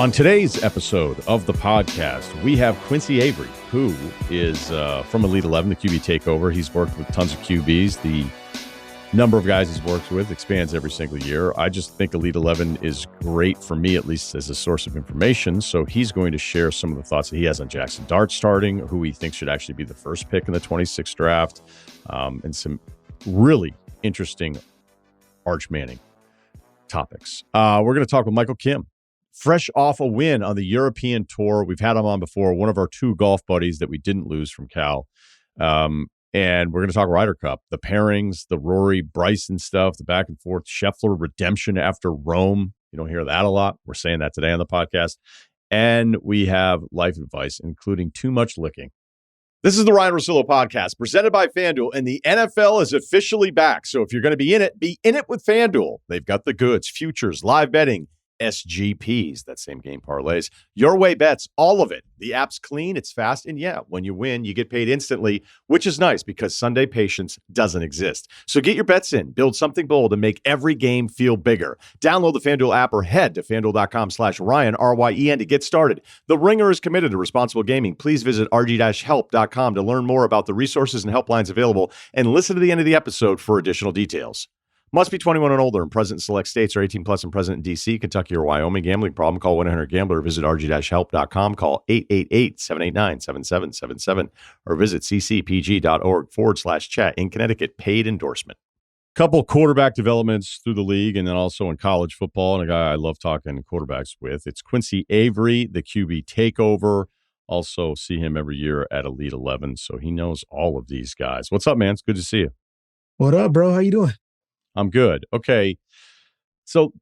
On today's episode of the podcast, we have Quincy Avery, who is from Elite 11, the QB takeover. He's worked with tons of QBs. The number of guys he's worked with expands every single year. I just think Elite 11 is great for me, at least as a source of information. So he's going to share some of the thoughts that he has on Jaxson Dart starting, who he thinks should actually be the first pick in the 26th draft, and some really interesting Arch Manning topics. We're going to talk with Michael Kim. Fresh off a win on the European Tour. We've had him on before, one of our two golf buddies that we didn't lose from Cal. And we're going to talk Ryder Cup, the pairings, the Rory-Bryson stuff, the back and forth, Scheffler redemption after Rome. You don't hear that a lot. We're saying that today on the podcast. And we have life advice, including too much licking. This is the Ryen Russillo podcast presented by FanDuel, and the NFL is officially back. So if you're going to be in it with FanDuel. They've got the goods, futures, live betting, SGPs, that same game parlays, your way bets, all of it. The app's clean, it's fast, and yeah, when you win, you get paid instantly, which is nice because Sunday patience doesn't exist. So get your bets in, build something bold, and make every game feel bigger. Download the FanDuel app or head to FanDuel.com/Ryen, R-Y-E-N, to get started. The Ringer is committed to responsible gaming. Please visit rg-help.com to learn more about the resources and helplines available, and listen to the end of the episode for additional details. Must be 21 and older and present in select states or 18 plus and present in D.C., Kentucky, or Wyoming. Gambling problem? Call 1-800-GAMBLER or visit rg-help.com. Call 888-789-7777 or visit ccpg.org/chat. In Connecticut, paid endorsement. Couple quarterback developments through the league and then also in college football. And a guy I love talking quarterbacks with. It's Quincy Avery, the QB takeover. Also see him every year at Elite 11. So he knows all of these guys. What's up, man? It's good to see you. What up, bro? How you doing? I'm good. Okay. So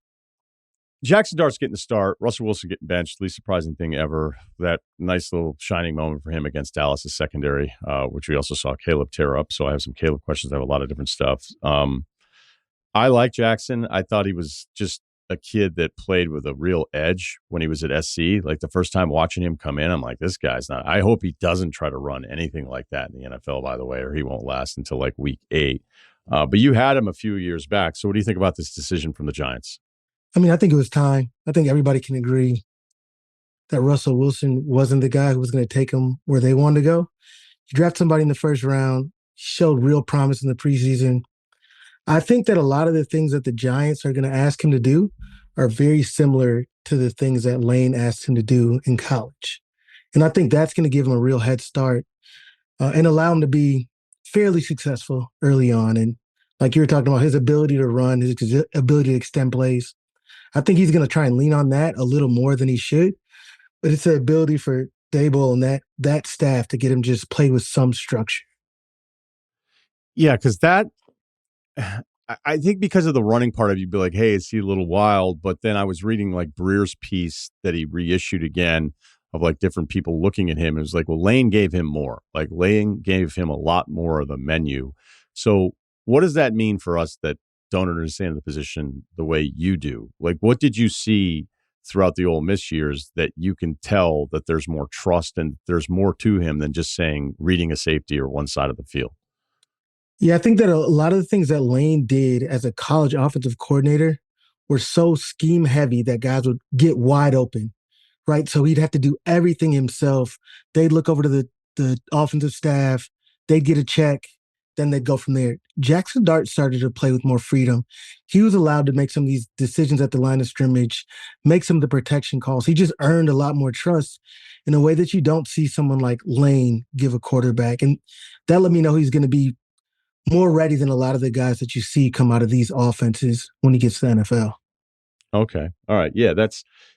Jaxson Dart's getting the start. Russell Wilson getting benched. Least surprising thing ever. That nice little shining moment for him against Dallas' secondary, which we also saw Caleb tear up. So I have some Caleb questions. I have a lot of different stuff. I like Jaxson. I thought he was just a kid that played with a real edge when he was at SC. Like the first time watching him come in, I'm like, this guy's not. I hope he doesn't try to run anything like that in the NFL, by the way, or he won't last until like week 8. But you had him a few years back. So what do you think about this decision from the Giants? I mean, I think it was time. I think everybody can agree that Russell Wilson wasn't the guy who was going to take him where they wanted to go. You draft somebody in the first round, showed real promise in the preseason. I think that a lot of the things that the Giants are going to ask him to do are very similar to the things that Lane asked him to do in college. And I think that's going to give him a real head start and allow him to be fairly successful early on. And like you were talking about, his ability to run, his ability to extend plays. I think he's going to try and lean on that a little more than he should. But it's the ability for Dable and that staff to get him just play with some structure. Yeah, because that, I think because of the running part of it, you'd be like, hey, is he a little wild? But then I was reading like Breer's piece that he reissued again of like different people looking at him. It was like, well, Lane gave him more. Like Lane gave him a lot more of the menu. So what does that mean for us that don't understand the position the way you do? Like, what did you see throughout the Ole Miss years that you can tell that there's more trust and there's more to him than just saying reading a safety or one side of the field? Yeah, I think that a lot of the things that Lane did as a college offensive coordinator were so scheme heavy that guys would get wide open. Right. So he'd have to do everything himself. They'd look over to the offensive staff. They'd get a check. Then they'd go from there. Jaxson Dart started to play with more freedom. He was allowed to make some of these decisions at the line of scrimmage, make some of the protection calls. He just earned a lot more trust in a way that you don't see someone like Lane give a quarterback. And that let me know he's going to be more ready than a lot of the guys that you see come out of these offenses when he gets to the NFL. Okay. All right. Yeah,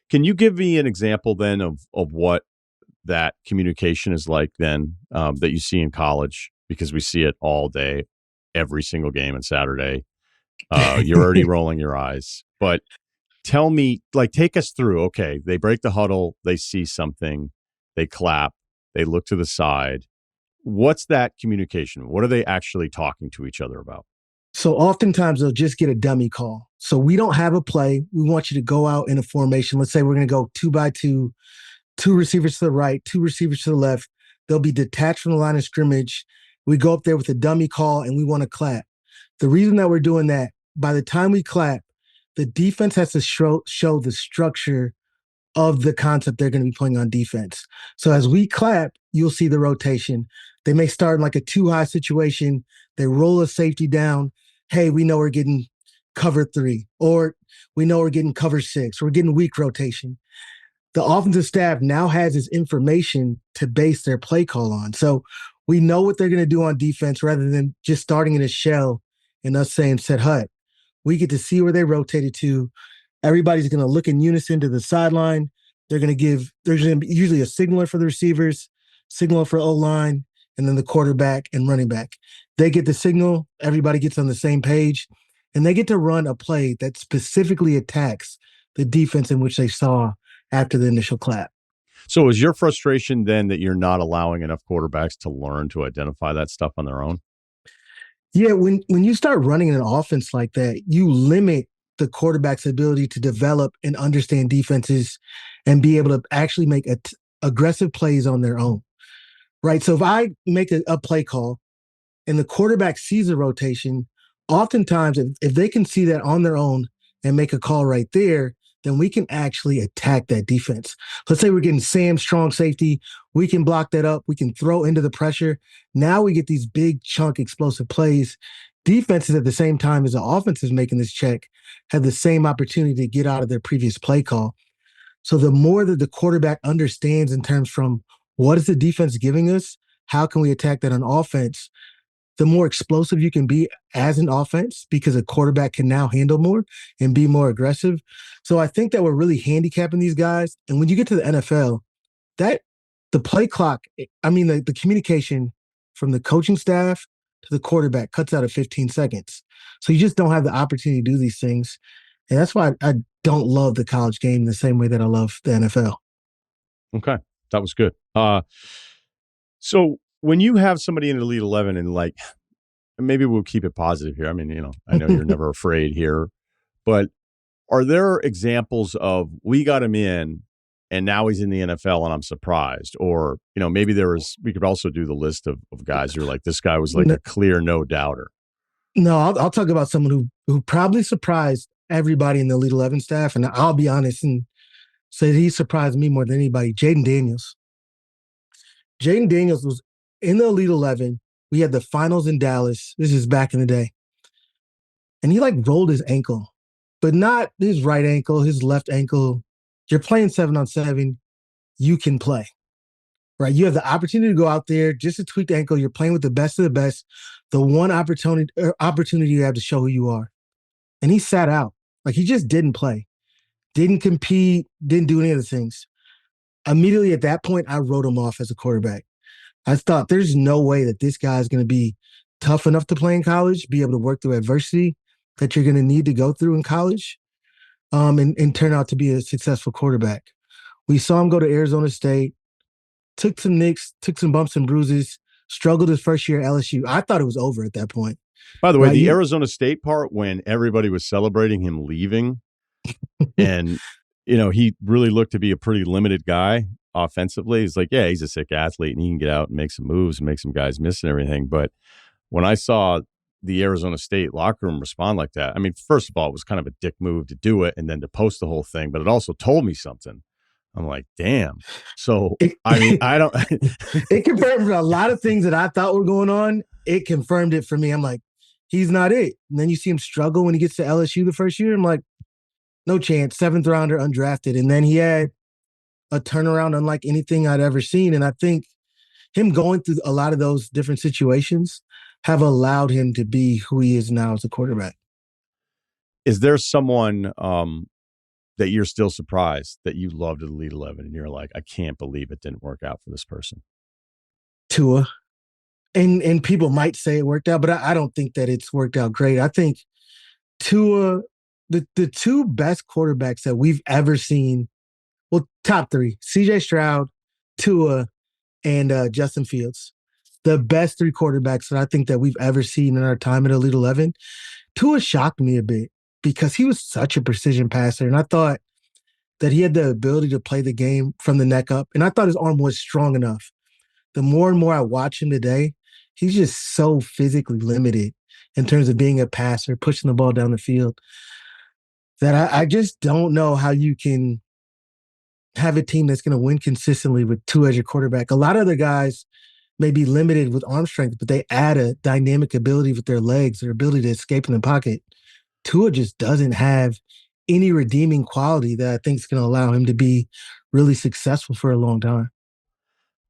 can you give me an example then of what that communication is like then that you see in college? Because we see it all day, every single game on Saturday. You're already rolling your eyes. But tell me, like, take us through, okay, they break the huddle, they see something, they clap, they look to the side. What's that communication? What are they actually talking to each other about? So oftentimes they'll just get a dummy call. So we don't have a play. We want you to go out in a formation. Let's say we're going to go 2x2, 2 receivers to the right, 2 receivers to the left. They'll be detached from the line of scrimmage. We go up there with a dummy call and we want to clap. The reason that we're doing that, by the time we clap, the defense has to show the structure of the concept they're going to be playing on defense. So as we clap, you'll see the rotation. They may start in like a too high situation. They roll a safety down. Hey, we know we're getting cover 3, or we know we're getting cover 6. We're getting weak rotation. The offensive staff now has this information to base their play call on. So we know what they're going to do on defense rather than just starting in a shell and us saying set hut. We get to see where they rotated to. Everybody's going to look in unison to the sideline. There's going to be usually a signaler for the receivers, signaler for O-line, and then the quarterback and running back. They get the signal. Everybody gets on the same page, and they get to run a play that specifically attacks the defense in which they saw after the initial clap. So is your frustration then that you're not allowing enough quarterbacks to learn to identify that stuff on their own? Yeah, when you start running an offense like that, you limit the quarterback's ability to develop and understand defenses and be able to actually make aggressive plays on their own, right? So if I make a play call and the quarterback sees a rotation, oftentimes if they can see that on their own and make a call right there, then we can actually attack that defense. Let's say we're getting Sam strong safety. We can block that up. We can throw into the pressure. Now we get these big chunk explosive plays. Defenses at the same time as the offense is making this check have the same opportunity to get out of their previous play call. So the more that the quarterback understands in terms from what is the defense giving us, how can we attack that on offense, the more explosive you can be as an offense because a quarterback can now handle more and be more aggressive. So I think that we're really handicapping these guys. And when you get to the NFL, that the play clock, the communication from the coaching staff to the quarterback cuts out at 15 seconds. So you just don't have the opportunity to do these things. And that's why I don't love the college game the same way that I love the NFL. Okay. That was good. So when you have somebody in Elite 11 and like, maybe we'll keep it positive here. I mean, I know you're never afraid here, but are there examples of we got him in and now he's in the NFL and I'm surprised? Or, maybe we could also do the list of guys who are like, this guy was like a clear no doubter. No, I'll talk about someone who probably surprised everybody in the Elite 11 staff. And I'll be honest and say he surprised me more than anybody. Jayden Daniels. Jayden Daniels was in the Elite 11. We had the finals in Dallas. This is back in the day. And he rolled his ankle, but not his right ankle, his left ankle. You're playing 7-on-7. You can play, right? You have the opportunity to go out there, just a tweaked ankle. You're playing with the best of the best. The one opportunity you have to show who you are. And he sat out. He just didn't play, didn't compete, didn't do any of the things. Immediately at that point, I wrote him off as a quarterback. I thought there's no way that this guy is going to be tough enough to play in college, be able to work through adversity that you're going to need to go through in college, and turn out to be a successful quarterback. We saw him go to Arizona State, took some nicks, took some bumps and bruises, struggled his first year at LSU. I thought it was over at that point. By the way, the Arizona State part, when everybody was celebrating him leaving and, he really looked to be a pretty limited guy offensively. He's like, yeah, he's a sick athlete and he can get out and make some moves and make some guys miss and everything. But when I saw the Arizona State locker room respond like that, I mean, first of all, it was kind of a dick move to do it and then to post the whole thing, but it also told me something. I'm like, damn. So, I don't. It confirmed a lot of things that I thought were going on. It confirmed it for me. I'm like, he's not it. And then you see him struggle when he gets to LSU the first year. I'm like, no chance. 7th rounder, undrafted. And then he had a turnaround unlike anything I'd ever seen. And I think him going through a lot of those different situations have allowed him to be who he is now as a quarterback. Is there someone that you're still surprised that you loved at Elite 11 and you're like, I can't believe it didn't work out for this person? Tua. And people might say it worked out, but I don't think that it's worked out great. I think Tua, the two best quarterbacks that we've ever seen, well, top 3, CJ Stroud, Tua, and Justin Fields. The best 3 quarterbacks that I think that we've ever seen in our time at Elite 11. Tua shocked me a bit because he was such a precision passer. And I thought that he had the ability to play the game from the neck up. And I thought his arm was strong enough. The more and more I watch him today, he's just so physically limited in terms of being a passer, pushing the ball down the field, that I just don't know how you can have a team that's going to win consistently with Tua as your quarterback. A lot of other guys may be limited with arm strength, but they add a dynamic ability with their legs, their ability to escape in the pocket. Tua just doesn't have any redeeming quality that I think is going to allow him to be really successful for a long time.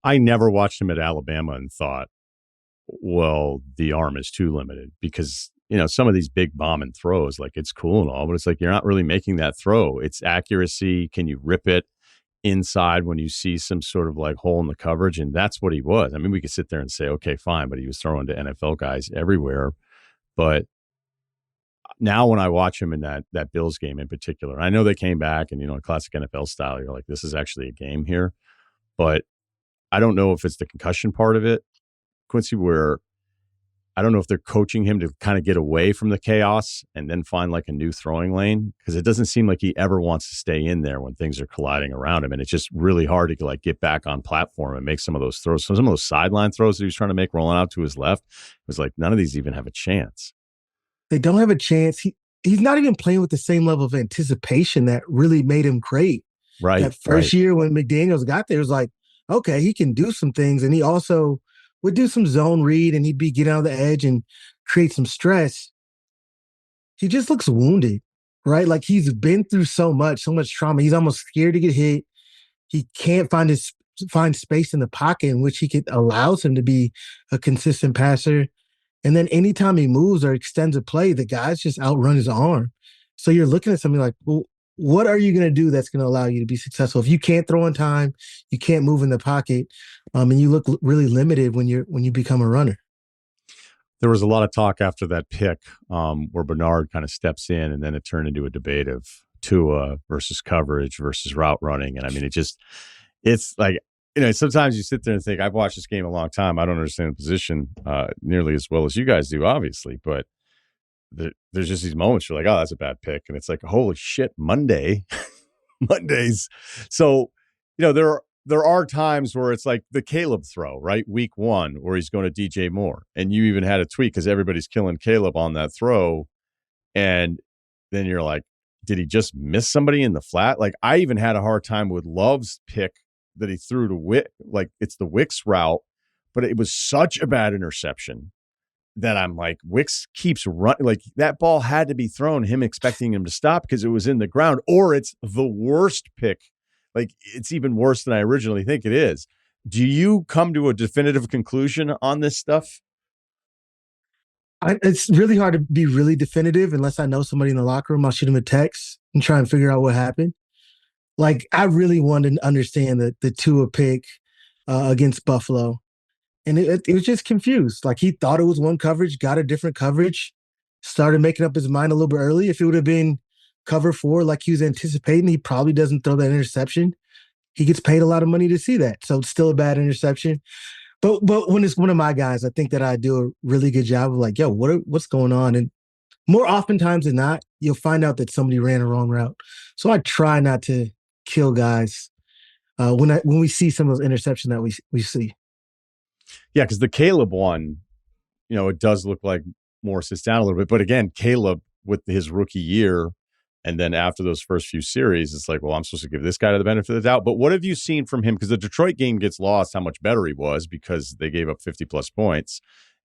I never watched him at Alabama and thought, well, the arm is too limited because, some of these big bombing throws, like it's cool and all, but it's like you're not really making that throw. It's accuracy. Can you rip it inside when you see some sort of like hole in the coverage? And that's what he was. I mean, we could sit there and say, okay, fine, but he was throwing to NFL guys everywhere. But now when I watch him in that Bills game in particular, I know they came back and, classic NFL style, you're like, this is actually a game here. But I don't know if it's the concussion part of it, Quincy, where I don't know if they're coaching him to kind of get away from the chaos and then find like a new throwing lane, because it doesn't seem like he ever wants to stay in there when things are colliding around him. And it's just really hard to like get back on platform and make some of those throws. So some of those sideline throws that he was trying to make rolling out to his left, it was like none of these even have a chance. They don't have a chance. He's not even playing with the same level of anticipation that really made him great. Right. That first year when McDaniels got there, it was like, okay, he can do some things. And he also would do some zone read and he'd be getting on the edge and create some stress. He just looks wounded, right? Like he's been through so much trauma. He's almost scared to get hit. He can't find space in the pocket in which allows him to be a consistent passer. And then anytime he moves or extends a play, the guys just outrun his arm. So you're looking at something like, well, what are you going to do that's going to allow you to be successful? If you can't throw in time, you can't move in the pocket, and you look really limited when you become a runner. There was a lot of talk after that pick where Bernard kind of steps in, and then it turned into a debate of Tua versus coverage versus route running. And I mean, it's like, sometimes you sit there and think, I've watched this game a long time. I don't understand the position nearly as well as you guys do, obviously, but there's just these moments you're like, oh, that's a bad pick. And it's like, holy shit, Mondays. So, there are times where it's like the Caleb throw, right? Week 1, where he's going to DJ Moore. And you even had a tweet because everybody's killing Caleb on that throw. And then you're like, did he just miss somebody in the flat? Like, I even had a hard time with Love's pick that he threw to Wick. Like, it's the Wicks route, but it was such a bad interception that I'm like, Wicks keeps running. Like, that ball had to be thrown, him expecting him to stop because it was in the ground, or it's the worst pick. Like, it's even worse than I originally think it is. Do you come to a definitive conclusion on this stuff? It's really hard to be really definitive unless I know somebody in the locker room. I'll shoot him a text and try and figure out what happened. Like, I really wanted to understand the Tua pick against Buffalo. And it was just confused. Like, he thought it was one coverage, got a different coverage, started making up his mind a little bit early. If it would have been cover 4 like he was anticipating, he probably doesn't throw that interception. He gets paid a lot of money to see that. So it's still a bad interception. But when it's one of my guys, I think that I do a really good job of like, yo, what's going on? And more oftentimes than not, you'll find out that somebody ran a wrong route. So I try not to kill guys when we see some of those interceptions that we see. Yeah, because the Caleb one, it does look like Moore sits down a little bit. But again, Caleb with his rookie year, and then after those first few series, it's like, well, I'm supposed to give this guy the benefit of the doubt. But what have you seen from him? Because the Detroit game gets lost how much better he was because they gave up 50-plus points.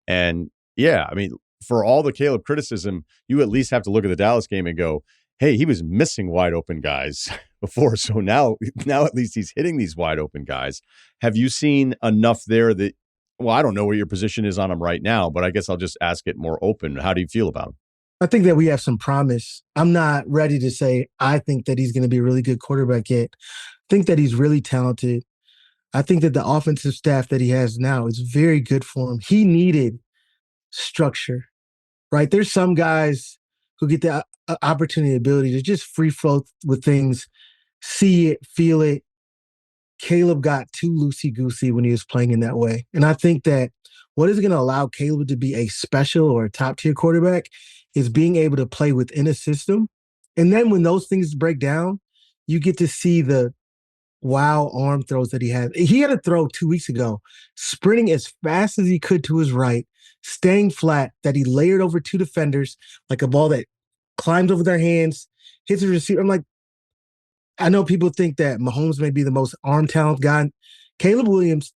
And, yeah, I mean, for all the Caleb criticism, you at least have to look at the Dallas game and go, hey, he was missing wide open guys before. So now at least he's hitting these wide open guys. Have you seen enough there that, well, I don't know where your position is on him right now, but I guess I'll just ask it more open. How do you feel about him? I think that we have some promise. I'm not ready to say I think that he's going to be a really good quarterback yet. I think that he's really talented. I think that the offensive staff that he has now is very good for him. He needed structure, right? There's some guys who get the opportunity, ability to just free flow with things, see it, feel it. Caleb got too loosey-goosey when he was playing in that way. And I think that what is going to allow Caleb to be a special or a top-tier quarterback is being able to play within a system. And then when those things break down, you get to see the wow arm throws that he had. He had a throw 2 weeks ago, sprinting as fast as he could to his right, staying flat, that he layered over 2 defenders, like a ball that climbs over their hands, hits a receiver. I'm like, I know people think that Mahomes may be the most arm talent guy. Caleb Williams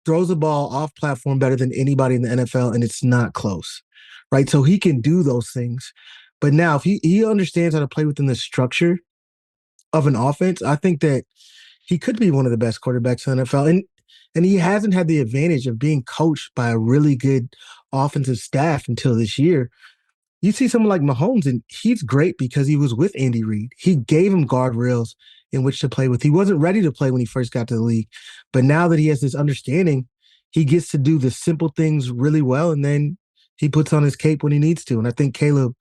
throws the ball off platform better than anybody in the NFL, and it's not close, right? So he can do those things. But now, if he understands how to play within the structure of an offense, I think that he could be one of the best quarterbacks in the NFL. And he hasn't had the advantage of being coached by a really good offensive staff until this year. You see someone like Mahomes, and he's great because he was with Andy Reid. He gave him guardrails in which to play with. He wasn't ready to play when he first got to the league. But now that he has this understanding, he gets to do the simple things really well, and then he puts on his cape when he needs to. And I think Caleb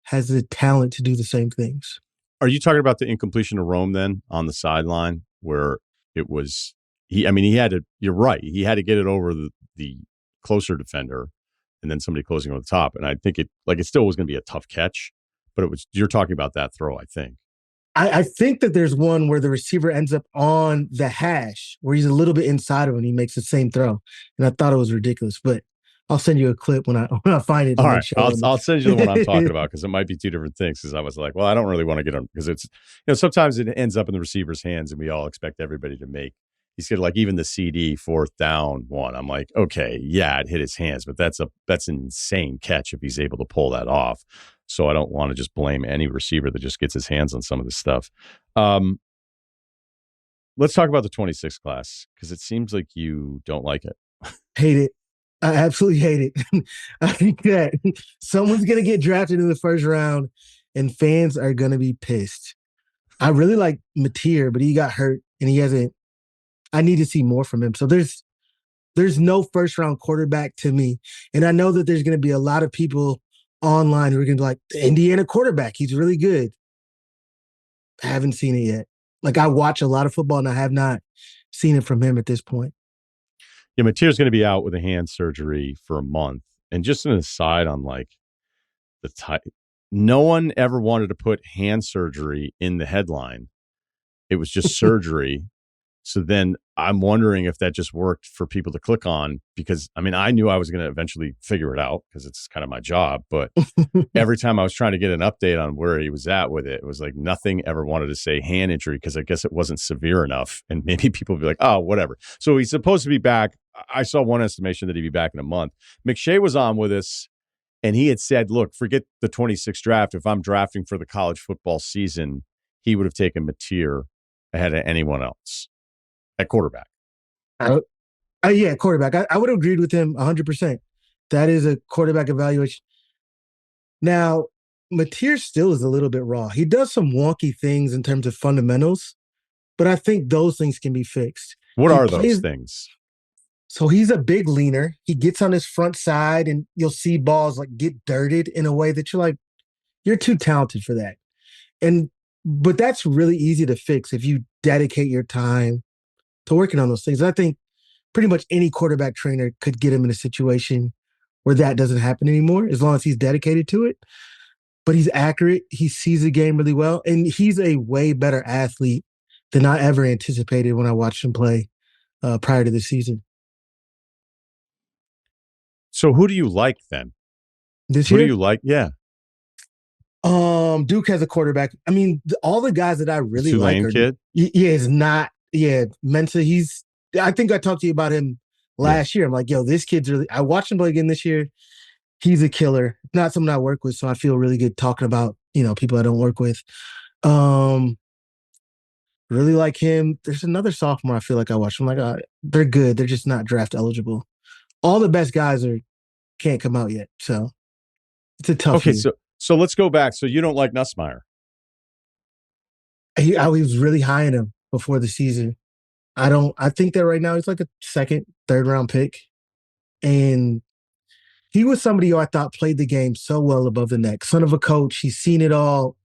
has the talent to do the same things. Are you talking about the incompletion to Rome then on the sideline where it was he had to, you're right, he had to get it over the closer defender and then somebody closing over the top. And I think it still was going to be a tough catch, but you're talking about that throw, I think. I think that there's one where the receiver ends up on the hash where he's a little bit inside of him and he makes the same throw. And I thought it was ridiculous, but I'll send you a clip when I find it. All right, I'll send you the one I'm talking about because it might be two different things. Because I was like, well, I don't really want to get on because it's sometimes it ends up in the receiver's hands and we all expect everybody to make. He said like even the CD fourth down one. I'm like, okay, yeah, it hit his hands, but that's an insane catch if he's able to pull that off. So I don't want to just blame any receiver that just gets his hands on some of this stuff. Let's talk about the 26 class because it seems like you don't like it. Hate it. I absolutely hate it. I think that someone's going to get drafted in the first round and fans are going to be pissed. I really like Mateer, but he got hurt and he hasn't. I need to see more from him. So there's no first round quarterback to me. And I know that there's going to be a lot of people online who are going to be like, the Indiana quarterback, he's really good. I haven't seen it yet. Like I watch a lot of football and I have not seen it from him at this point. Yeah, Mateer's going to be out with a hand surgery for a month. And just an aside on like the type, no one ever wanted to put hand surgery in the headline. It was just surgery. So then I'm wondering if that just worked for people to click on because, I knew I was going to eventually figure it out because it's kind of my job. But every time I was trying to get an update on where he was at with it, it was like nothing ever wanted to say hand injury because I guess it wasn't severe enough. And maybe people would be like, oh, whatever. So he's supposed to be back. I saw one estimation that he'd be back in a month. McShay was on with us and he had said, look, forget the 26 draft. If I'm drafting for the college football season, he would have taken Mateer ahead of anyone else. At quarterback. Yeah, quarterback. I would have agreed with him 100%. That is a quarterback evaluation. Now, Mateer still is a little bit raw. He does some wonky things in terms of fundamentals, but I think those things can be fixed. What are those things? So he's a big leaner. He gets on his front side and you'll see balls like get dirted in a way that you're like, you're too talented for that. But that's really easy to fix if you dedicate your time to working on those things. I think pretty much any quarterback trainer could get him in a situation where that doesn't happen anymore, as long as he's dedicated to it. But he's accurate. He sees the game really well. And he's a way better athlete than I ever anticipated when I watched him play prior to the season. So who do you like then? This year? Who do you like? Yeah. Duke has a quarterback. All the guys that I really Tulane like kid? Is not. Yeah, Mensa, I think I talked to you about him last year. I'm like, yo, this kid's really, I watched him play again this year. He's a killer. Not someone I work with, so I feel really good talking about, people I don't work with. Really like him. There's another sophomore I feel like I watched. I'm like, they're good. They're just not draft eligible. All the best guys can't come out yet. So it's a tough year. So let's go back. So you don't like Nussmeier? I was really high on him before the season. I think that right now he's like a second, third round pick. And he was somebody who I thought played the game so well above the neck. Son of a coach. He's seen it all.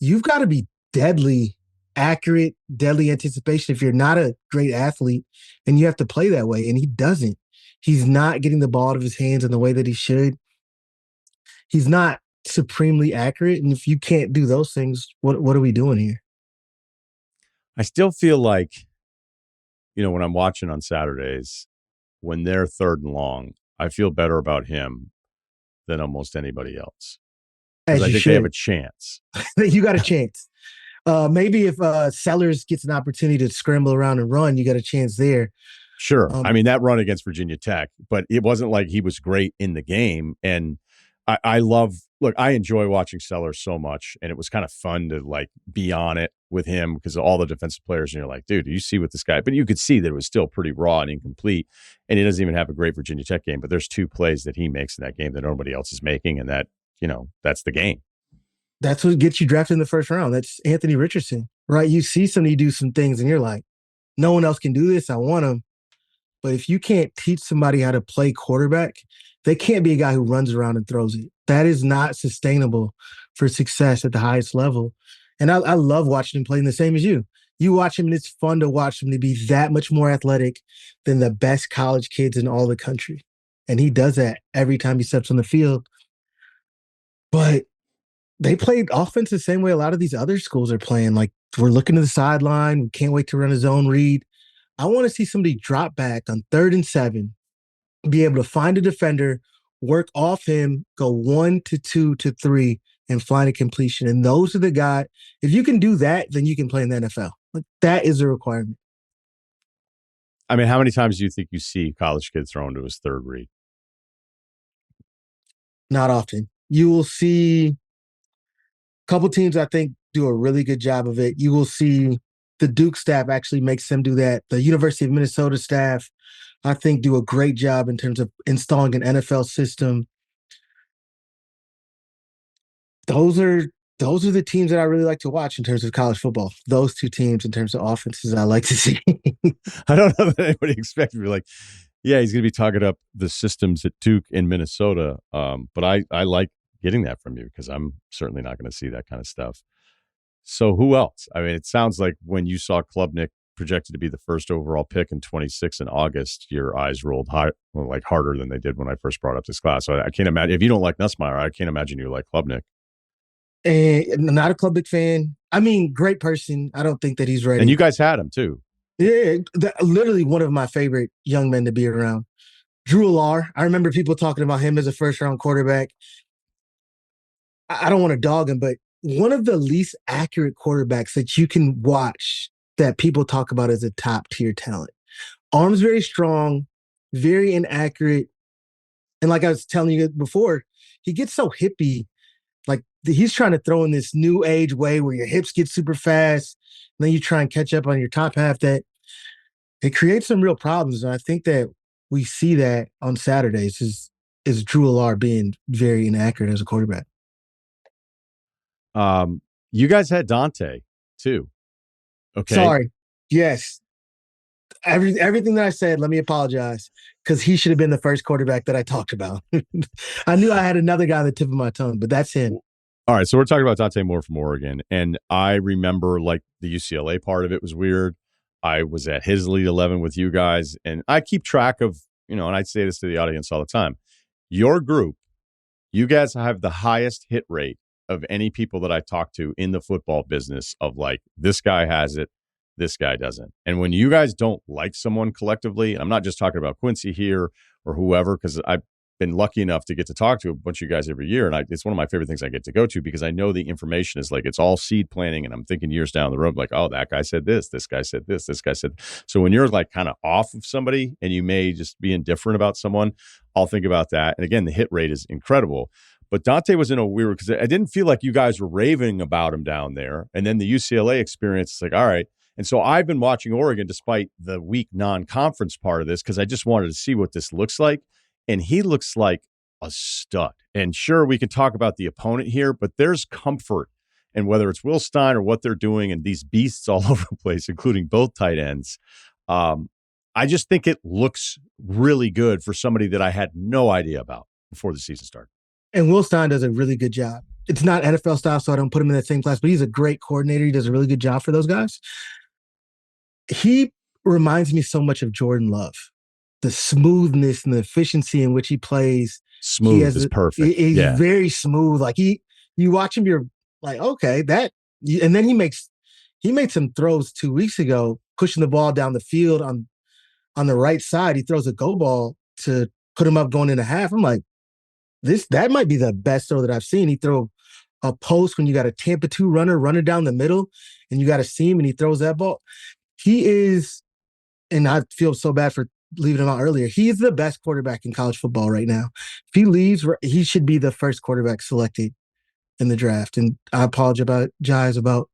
You've got to be deadly accurate, deadly anticipation if you're not a great athlete and you have to play that way. And he doesn't. He's not getting the ball out of his hands in the way that he should. He's not supremely accurate. And if you can't do those things, what are we doing here? I still feel like, when I'm watching on Saturdays, when they're third and long, I feel better about him than almost anybody else. Because I think they have a chance. You got a chance. Maybe if Sellers gets an opportunity to scramble around and run, you got a chance there. Sure. I mean, that run against Virginia Tech, but it wasn't like he was great in the game. And I enjoy watching Sellers so much. And it was kind of fun to like be on it with him because of all the defensive players. And you're like, dude, do you see what this guy, but you could see that it was still pretty raw and incomplete. And he doesn't even have a great Virginia Tech game, but there's 2 plays that he makes in that game that nobody else is making. And that, that's the game. That's what gets you drafted in the first round. That's Anthony Richardson, right? You see somebody do some things and you're like, no one else can do this. I want him. But if you can't teach somebody how to play quarterback, they can't be a guy who runs around and throws it. That is not sustainable for success at the highest level. And I love watching him playing the same as you. You watch him and it's fun to watch him to be that much more athletic than the best college kids in all the country. And he does that every time he steps on the field. But they played offense the same way a lot of these other schools are playing. Like, we're looking to the sideline. We can't wait to run a zone read. I want to see somebody drop back on 3rd and 7, be able to find a defender, work off him, go 1 to 2 to 3, and find a completion. And those are the guys. If you can do that, then you can play in the NFL. Like, that is a requirement. I mean, how many times do you think you see college kids thrown to his 3rd read? Not often. You will see a couple teams, I think, do a really good job of it. You will see the Duke staff actually makes them do that. The University of Minnesota staff, I think, do a great job in terms of installing an NFL system. Those are the teams that I really like to watch in terms of college football. Those 2 teams in terms of offenses I like to see. I don't know that anybody expected me. Like, yeah, he's going to be talking up the systems at Duke in Minnesota. But I like getting that from you because I'm certainly not going to see that kind of stuff. So who else? I mean, it sounds like when you saw Klubnik projected to be the first overall pick in 26 in August, your eyes rolled harder than they did when I first brought up this class. So I can't imagine, if you don't like Nussmeier, I can't imagine you like Klubnik. And I'm not a Klubnik fan. I mean, great person. I don't think that he's ready. And you guys had him too. Yeah, literally one of my favorite young men to be around. Drew Alar. I remember people talking about him as a first-round quarterback. I don't want to dog him, but one of the least accurate quarterbacks that you can watch that people talk about as a top-tier talent. Arms very strong, very inaccurate. And like I was telling you before, he gets so hippie. Like, he's trying to throw in this new age way where your hips get super fast. And then you try and catch up on your top half. That it creates some real problems. And I think that we see that on Saturdays is Drew Alar being very inaccurate as a quarterback. You guys had Dante too. Okay. Sorry. Yes. Everything that I said, let me apologize, because he should have been the first quarterback that I talked about. I knew I had another guy on the tip of my tongue, but that's him. All right. So we're talking about Dante Moore from Oregon. And I remember like the UCLA part of it was weird. I was at his Elite 11 with you guys, and I keep track of, and I say this to the audience all the time. Your group, you guys have the highest hit rate of any people that I talk to in the football business of like, this guy has it, this guy doesn't. And when you guys don't like someone collectively, and I'm not just talking about Quincy here or whoever, because I've been lucky enough to get to talk to a bunch of you guys every year. And it's one of my favorite things I get to go to because I know the information is like, it's all seed planning. And I'm thinking years down the road, like, oh, that guy said this guy said this guy said. So when you're like kind of off of somebody and you may just be indifferent about someone, I'll think about that. And again, the hit rate is incredible. But Dante was in a weird, because I didn't feel like you guys were raving about him down there. And then the UCLA experience, it's like, all right. And so I've been watching Oregon despite the weak non-conference part of this because I just wanted to see what this looks like. And he looks like a stud. And sure, we can talk about the opponent here, but there's comfort. And whether it's Will Stein or what they're doing and these beasts all over the place, including both tight ends, I just think it looks really good for somebody that I had no idea about before the season started. And Will Stein does a really good job. It's not NFL style, so I don't put him in that same class, but he's a great coordinator. He does a really good job for those guys. He reminds me so much of Jordan Love. The smoothness and the efficiency in which he plays. Smooth is perfect. He's very smooth. Like you watch him, you're like, okay, and then he made some throws 2 weeks ago, pushing the ball down the field on the right side. He throws a go ball to put him up going into half. I'm like, that might be the best throw that I've seen. He threw a post when you got a Tampa 2 runner running down the middle and you got a seam and he throws that ball. He is, and I feel so bad for leaving him out earlier. He is the best quarterback in college football right now. If he leaves, he should be the first quarterback selected in the draft. And I apologize about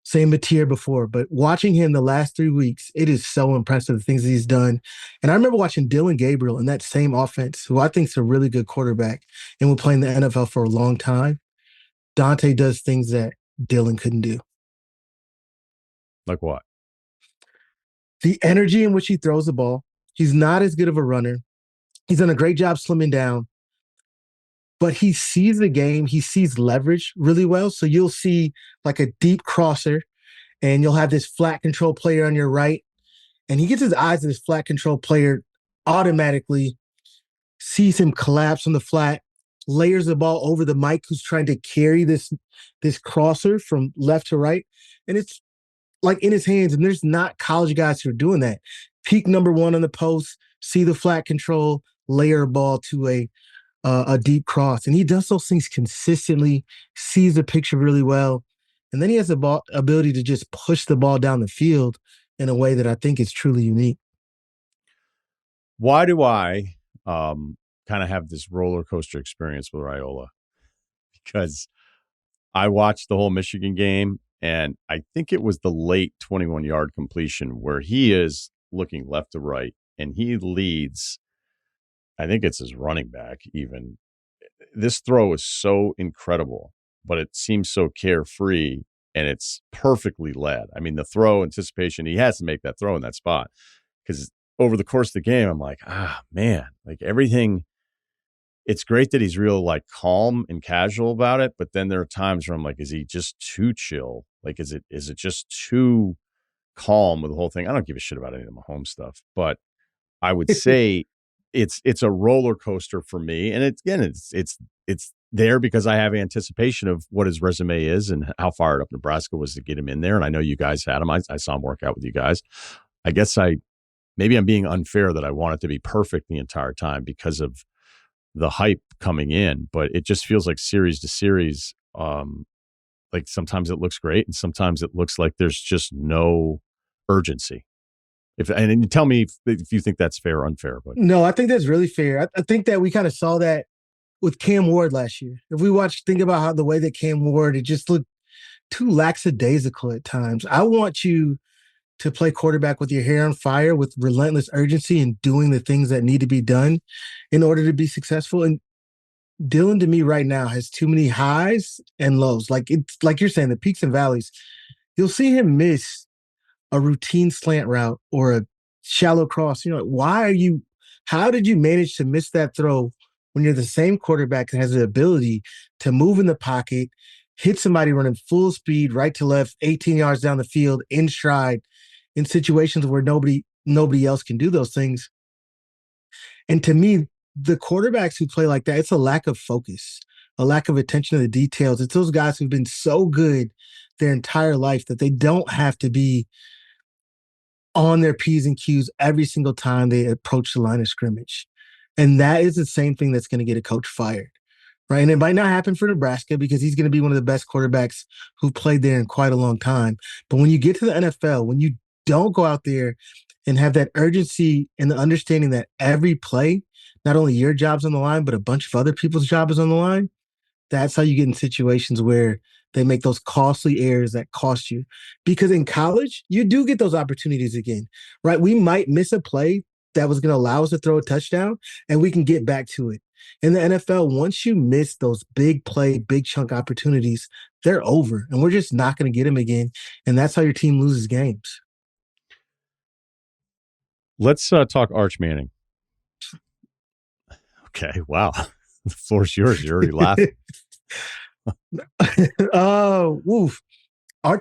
saying Mateer before, but watching him the last 3 weeks, it is so impressive the things he's done. And I remember watching Dylan Gabriel in that same offense, who I think is a really good quarterback and will play in the NFL for a long time. Dante does things that Dylan couldn't do. Like what? The energy in which he throws the ball. He's not as good of a runner. He's done a great job slimming down, but he sees the game. He sees leverage really well. So you'll see like a deep crosser and you'll have this flat control player on your right. And he gets his eyes on this flat control player, automatically sees him collapse on the flat, layers the ball over the Mike who's trying to carry this crosser from left to right. And it's like in his hands. And there's not college guys who are doing that. Peak number one on the post, see the flat control, layer a ball to a deep cross. And he does those things consistently, sees the picture really well. And then he has the ability to just push the ball down the field in a way that I think is truly unique. Why do I kind of have this roller coaster experience with Raiola? Because I watched the whole Michigan game, and I think it was the late 21-yard completion where he is looking left to right, and he leads. I think it's his running back even. This throw is so incredible, but it seems so carefree, and it's perfectly led. I mean, the throw anticipation, he has to make that throw in that spot because over the course of the game, I'm like, man, like everything. It's great that he's real like calm and casual about it, but then there are times where I'm like, is he just too chill? Like, is it just too calm with the whole thing? I don't give a shit about any of the Mahomes stuff, but I would say it's a roller coaster for me. And it's there because I have anticipation of what his resume is and how fired up Nebraska was to get him in there. And I know you guys had him. I saw him work out with you guys. I guess maybe I'm being unfair that I want it to be perfect the entire time because of the hype coming in, but it just feels like series to series. Like sometimes it looks great and sometimes it looks like there's just no urgency. And tell me if you think that's fair or unfair. But no, I think that's really fair. I think that we kind of saw that with Cam Ward last year. If we think about how the way that Cam Ward, it just looked too lackadaisical at times. I want you to play quarterback with your hair on fire, with relentless urgency and doing the things that need to be done in order to be successful. And Dylan, to me right now, has too many highs and lows. Like it's like you're saying, the peaks and valleys. You'll see him miss a routine slant route or a shallow cross. You know, how did you manage to miss that throw when you're the same quarterback that has the ability to move in the pocket, hit somebody running full speed, right to left, 18 yards down the field, in stride, in situations where nobody else can do those things? And to me, the quarterbacks who play like that, it's a lack of focus, a lack of attention to the details. It's those guys who've been so good their entire life that they don't have to be on their P's and Q's every single time they approach the line of scrimmage. And that is the same thing that's going to get a coach fired, right? And it might not happen for Nebraska because he's going to be one of the best quarterbacks who've played there in quite a long time. But when you get to the NFL, when you don't go out there and have that urgency and the understanding that every play, not only your job's on the line, but a bunch of other people's job is on the line, that's how you get in situations where they make those costly errors that cost you. Because in college, you do get those opportunities again, right? We might miss a play that was going to allow us to throw a touchdown, and we can get back to it. In the NFL, once you miss those big play, big chunk opportunities, they're over, and we're just not going to get them again. And that's how your team loses games. let's talk Arch Manning. Okay, wow. The floor's yours. You're already laughing. Woof. I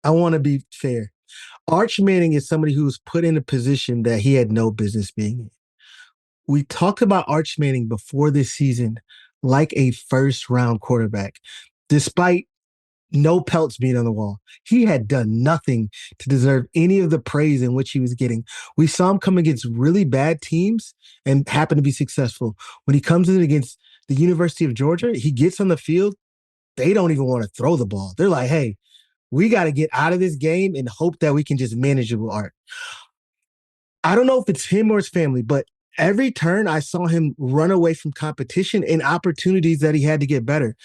want to be fair. Arch Manning is somebody who was put in a position that he had no business being in. We talked about Arch Manning before this season like a first-round quarterback, despite no pelts being on the wall. He had done nothing to deserve any of the praise in which he was getting. We saw him come against really bad teams and happen to be successful. When he comes in against the University of Georgia, he gets on the field, they don't even want to throw the ball. They're like, hey, we got to get out of this game and hope that we can just manage it with Art. I don't know if it's him or his family, but every turn I saw him run away from competition and opportunities that he had to get better.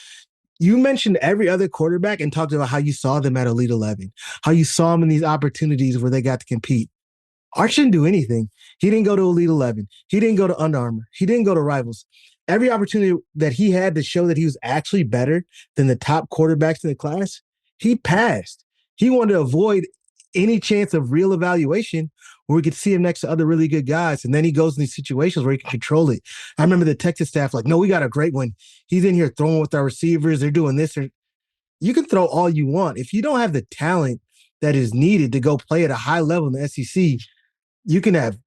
You mentioned every other quarterback and talked about how you saw them at Elite 11, how you saw them in these opportunities where they got to compete. Arch didn't do anything. He didn't go to Elite 11. He didn't go to Under Armour. He didn't go to Rivals. Every opportunity that he had to show that he was actually better than the top quarterbacks in the class, he passed. He wanted to avoid any chance of real evaluation where we could see him next to other really good guys. And then he goes in these situations where he can control it. I remember the Texas staff like, no, we got a great one. He's in here throwing with our receivers. They're doing this. You can throw all you want. If you don't have the talent that is needed to go play at a high level in the SEC, you can have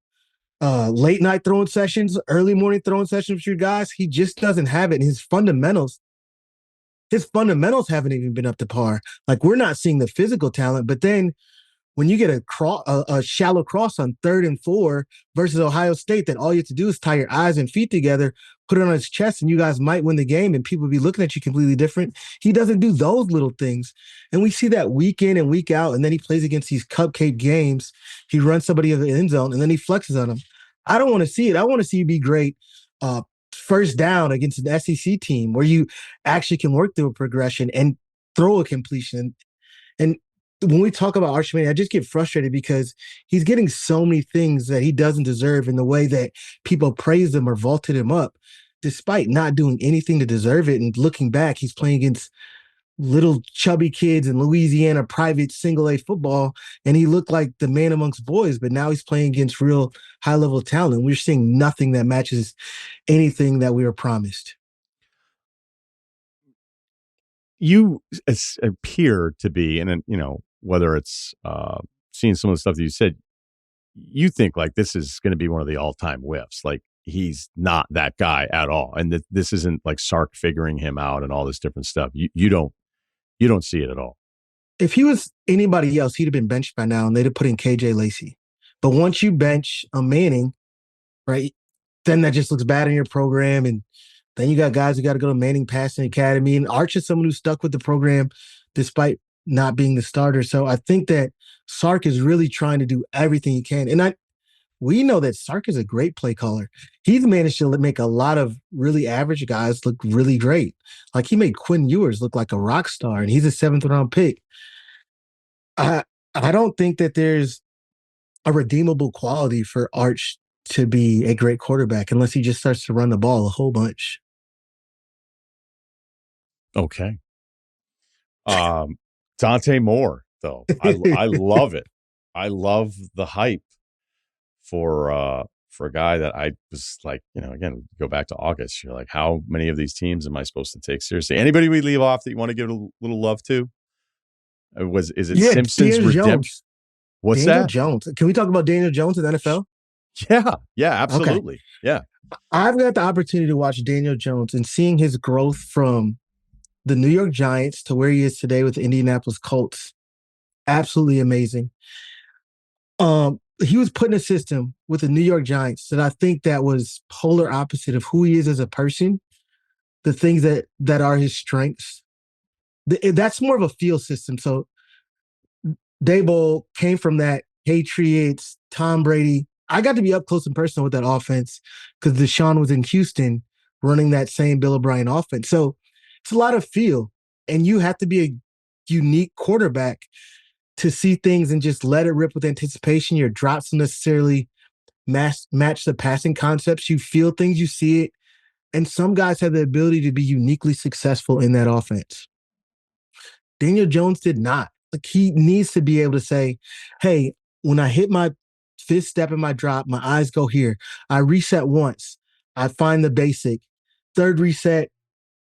late night throwing sessions, early morning throwing sessions with your guys. He just doesn't have it. And his fundamentals haven't even been up to par. Like, we're not seeing the physical talent, but then when you get a shallow cross on 3rd and 4 versus Ohio State, that all you have to do is tie your eyes and feet together, put it on his chest, and you guys might win the game, and people will be looking at you completely different. He doesn't do those little things. And we see that week in and week out, and then he plays against these cupcake games. He runs somebody in the end zone, and then he flexes on them. I don't want to see it. I want to see you be great first down against an SEC team where you actually can work through a progression and throw a completion. And when we talk about Arch Manning, I just get frustrated because he's getting so many things that he doesn't deserve in the way that people praise him or vaulted him up, despite not doing anything to deserve it. And looking back, he's playing against little chubby kids in Louisiana private single A football, and he looked like the man amongst boys, but now he's playing against real high level talent. We're seeing nothing that matches anything that we were promised. You appear to be, and whether it's seeing some of the stuff that you said, you think like this is going to be one of the all-time whiffs. Like, he's not that guy at all, and this isn't like Sark figuring him out and all this different stuff. You don't see it at all. If he was anybody else, he'd have been benched by now, and they'd have put in KJ Lacey. But once you bench a Manning, right, then that just looks bad in your program, and then you got guys who got to go to Manning Passing Academy, and Arch is someone who stuck with the program despite not being the starter. So I think that Sark is really trying to do everything he can. And we know that Sark is a great play caller. He's managed to make a lot of really average guys look really great. Like, he made Quinn Ewers look like a rock star, and he's a 7th-round pick. I don't think that there's a redeemable quality for Arch to be a great quarterback unless he just starts to run the ball a whole bunch. Okay. Dante Moore, though. I love it. I love the hype for a guy that I was like, again, go back to August. You're like, how many of these teams am I supposed to take seriously? Anybody we leave off that you want to give a little love to? Is it Simpsons Redemption? What's Daniel that? Jones. Can we talk about Daniel Jones in the NFL? Yeah, absolutely. Okay. Yeah. I've got the opportunity to watch Daniel Jones, and seeing his growth from the New York Giants to where he is today with the Indianapolis Colts. Absolutely amazing. He was put in a system with the New York Giants that I think that was polar opposite of who he is as a person, the things that are his strengths. That's more of a field system. So Daboll came from that, Patriots, Tom Brady. I got to be up close and personal with that offense because Deshaun was in Houston running that same Bill O'Brien offense. So it's a lot of feel, and you have to be a unique quarterback to see things and just let it rip with anticipation. Your drops don't necessarily match the passing concepts. You feel things, you see it. And some guys have the ability to be uniquely successful in that offense. Daniel Jones did not. Like, he needs to be able to say, hey, when I hit my 5th step in my drop, my eyes go here. I reset once. I find the basic. 3rd reset,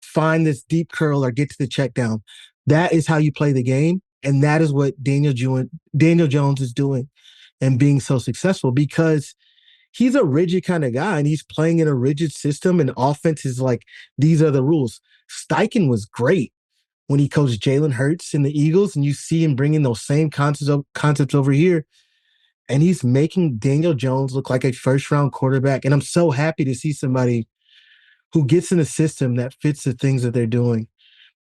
find this deep curl or get to the check down. That is how you play the game. And that is what Daniel Jones is doing and being so successful, because he's a rigid kind of guy and he's playing in a rigid system, and offense is like, these are the rules. Steichen was great when he coached Jalen Hurts in the Eagles, and you see him bringing those same concepts over here. And he's making Daniel Jones look like a 1st-round quarterback. And I'm so happy to see somebody who gets in a system that fits the things that they're doing.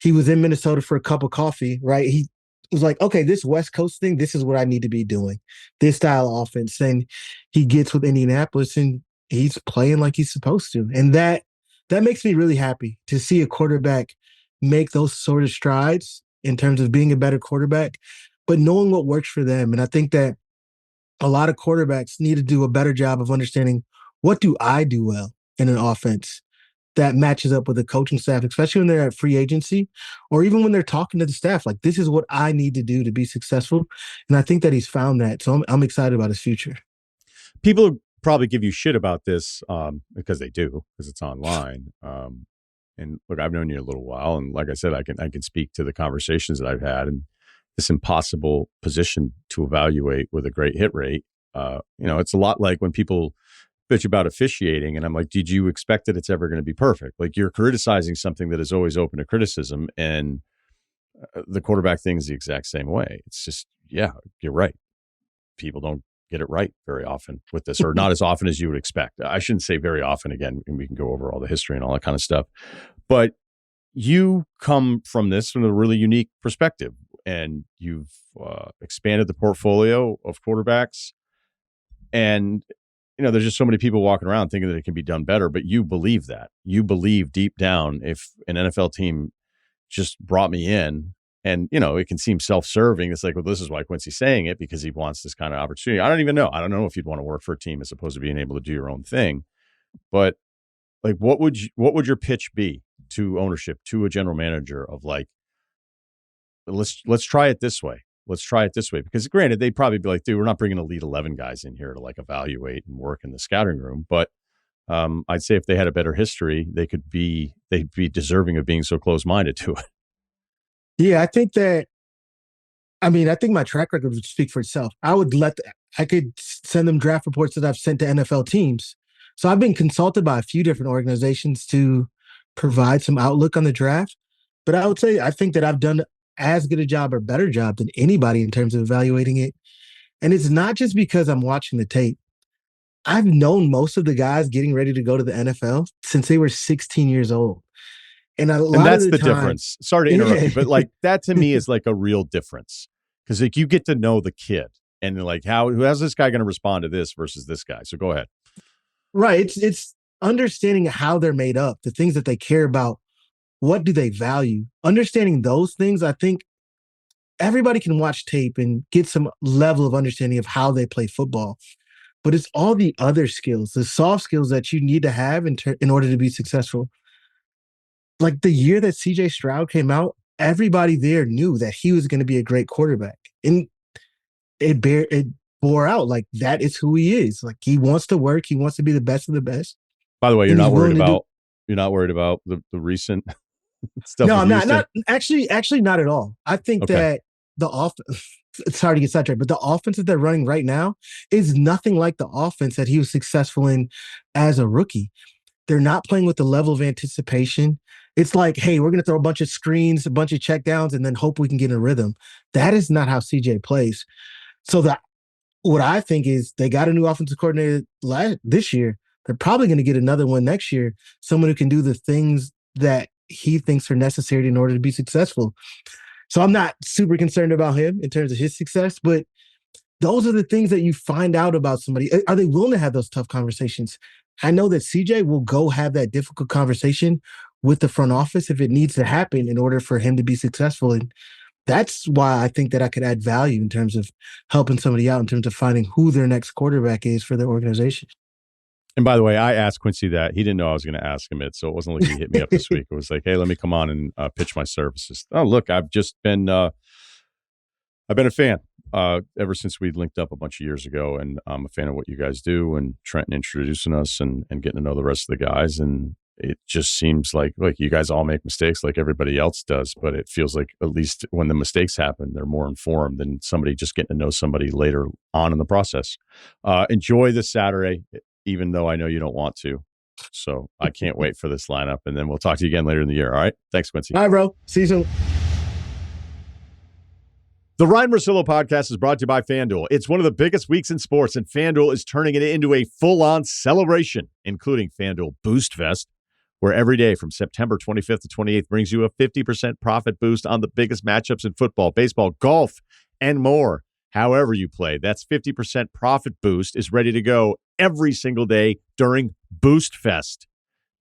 He was in Minnesota for a cup of coffee, right? He was like, okay, this West Coast thing, this is what I need to be doing. This style of offense. And he gets with Indianapolis and he's playing like he's supposed to. And that makes me really happy to see a quarterback make those sort of strides in terms of being a better quarterback, but knowing what works for them. And I think that a lot of quarterbacks need to do a better job of understanding, what do I do well in an offense that matches up with the coaching staff, especially when they're at free agency or even when they're talking to the staff. Like, this is what I need to do to be successful. And I think that he's found that. So I'm excited about his future. People probably give you shit about this because they do, because it's online. And look, I've known you a little while, and like I said, I can speak to the conversations that I've had, and this impossible position to evaluate with a great hit rate. It's a lot like when people bitch about officiating, and I'm like, did you expect that it's ever going to be perfect? Like, you're criticizing something that is always open to criticism, and the quarterback thing is the exact same way. It's just, yeah, you're right. People don't get it right very often with this, or not as often as you would expect. I shouldn't say very often, again, and we can go over all the history and all that kind of stuff. But you come from this from a really unique perspective, and you've expanded the portfolio of quarterbacks. And, there's just so many people walking around thinking that it can be done better, but you believe that. You believe deep down, if an NFL team just brought me in, and, it can seem self-serving. It's like, well, this is why Quincy's saying it, because he wants this kind of opportunity. I don't even know. I don't know if you'd want to work for a team as opposed to being able to do your own thing. But like, what would your pitch be to ownership, to a general manager, of like, let's try it this way. Let's try it this way. Because granted, they'd probably be like, dude, we're not bringing Elite 11 guys in here to like evaluate and work in the scouting room. But I'd say if they had a better history, they'd be deserving of being so close-minded to it. Yeah, I think my track record would speak for itself. I could send them draft reports that I've sent to NFL teams. So I've been consulted by a few different organizations to provide some outlook on the draft. But I would say, I think that I've done as good a job or better job than anybody in terms of evaluating it. And it's not just because I'm watching the tape. I've known most of the guys getting ready to go to the NFL since they were 16 years old. And that's the difference. Sorry to interrupt you, but like, that to me is like a real difference, because like, you get to know the kid and like, how's this guy going to respond to this versus this guy? So go ahead. Right. It's understanding how they're made up, the things that they care about. What do they value? Understanding those things, I think everybody can watch tape and get some level of understanding of how they play football. But it's all the other skills, the soft skills that you need to have in order to be successful. Like the year that CJ Stroud came out, everybody there knew that he was going to be a great quarterback. And it bore out. Like, that is who he is. Like, he wants to work. He wants to be the best of the best. By the way, you're not worried about the recent stuff? No, I'm not actually not at all. I think that the offense, it's hard to get sidetracked, but the offense that they're running right now is nothing like the offense that he was successful in as a rookie. They're not playing with the level of anticipation. It's like, hey, we're going to throw a bunch of screens, a bunch of checkdowns, and then hope we can get in a rhythm. That is not how CJ plays. So what I think is, they got a new offensive coordinator this year. They're probably going to get another one next year, someone who can do the things that he thinks are necessary in order to be successful. So I'm not super concerned about him in terms of his success, but those are the things that you find out about somebody. Are they willing to have those tough conversations? I know that CJ will go have that difficult conversation with the front office if it needs to happen in order for him to be successful. And that's why I think that I could add value in terms of helping somebody out in terms of finding who their next quarterback is for their organization. And by the way, I asked Quincy that. He didn't know I was going to ask him it, so it wasn't like he hit me up this week. It was like, hey, let me come on and pitch my services. Oh, look, I've been a fan ever since we linked up a bunch of years ago, and I'm a fan of what you guys do, and Trenton introducing us and getting to know the rest of the guys. And it just seems like you guys all make mistakes like everybody else does, but it feels like, at least when the mistakes happen, they're more informed than somebody just getting to know somebody later on in the process. Enjoy this Saturday, even though I know you don't want to. So I can't wait for this lineup, and then we'll talk to you again later in the year. All right. Thanks, Quincy. All right, bro. See you soon. The Ryen Russillo podcast is brought to you by FanDuel. It's one of the biggest weeks in sports, and FanDuel is turning it into a full-on celebration, including FanDuel Boost Fest, where every day from September 25th to 28th brings you a 50% profit boost on the biggest matchups in football, baseball, golf, and more. However you play, that's 50% profit boost is ready to go every single day during Boost Fest.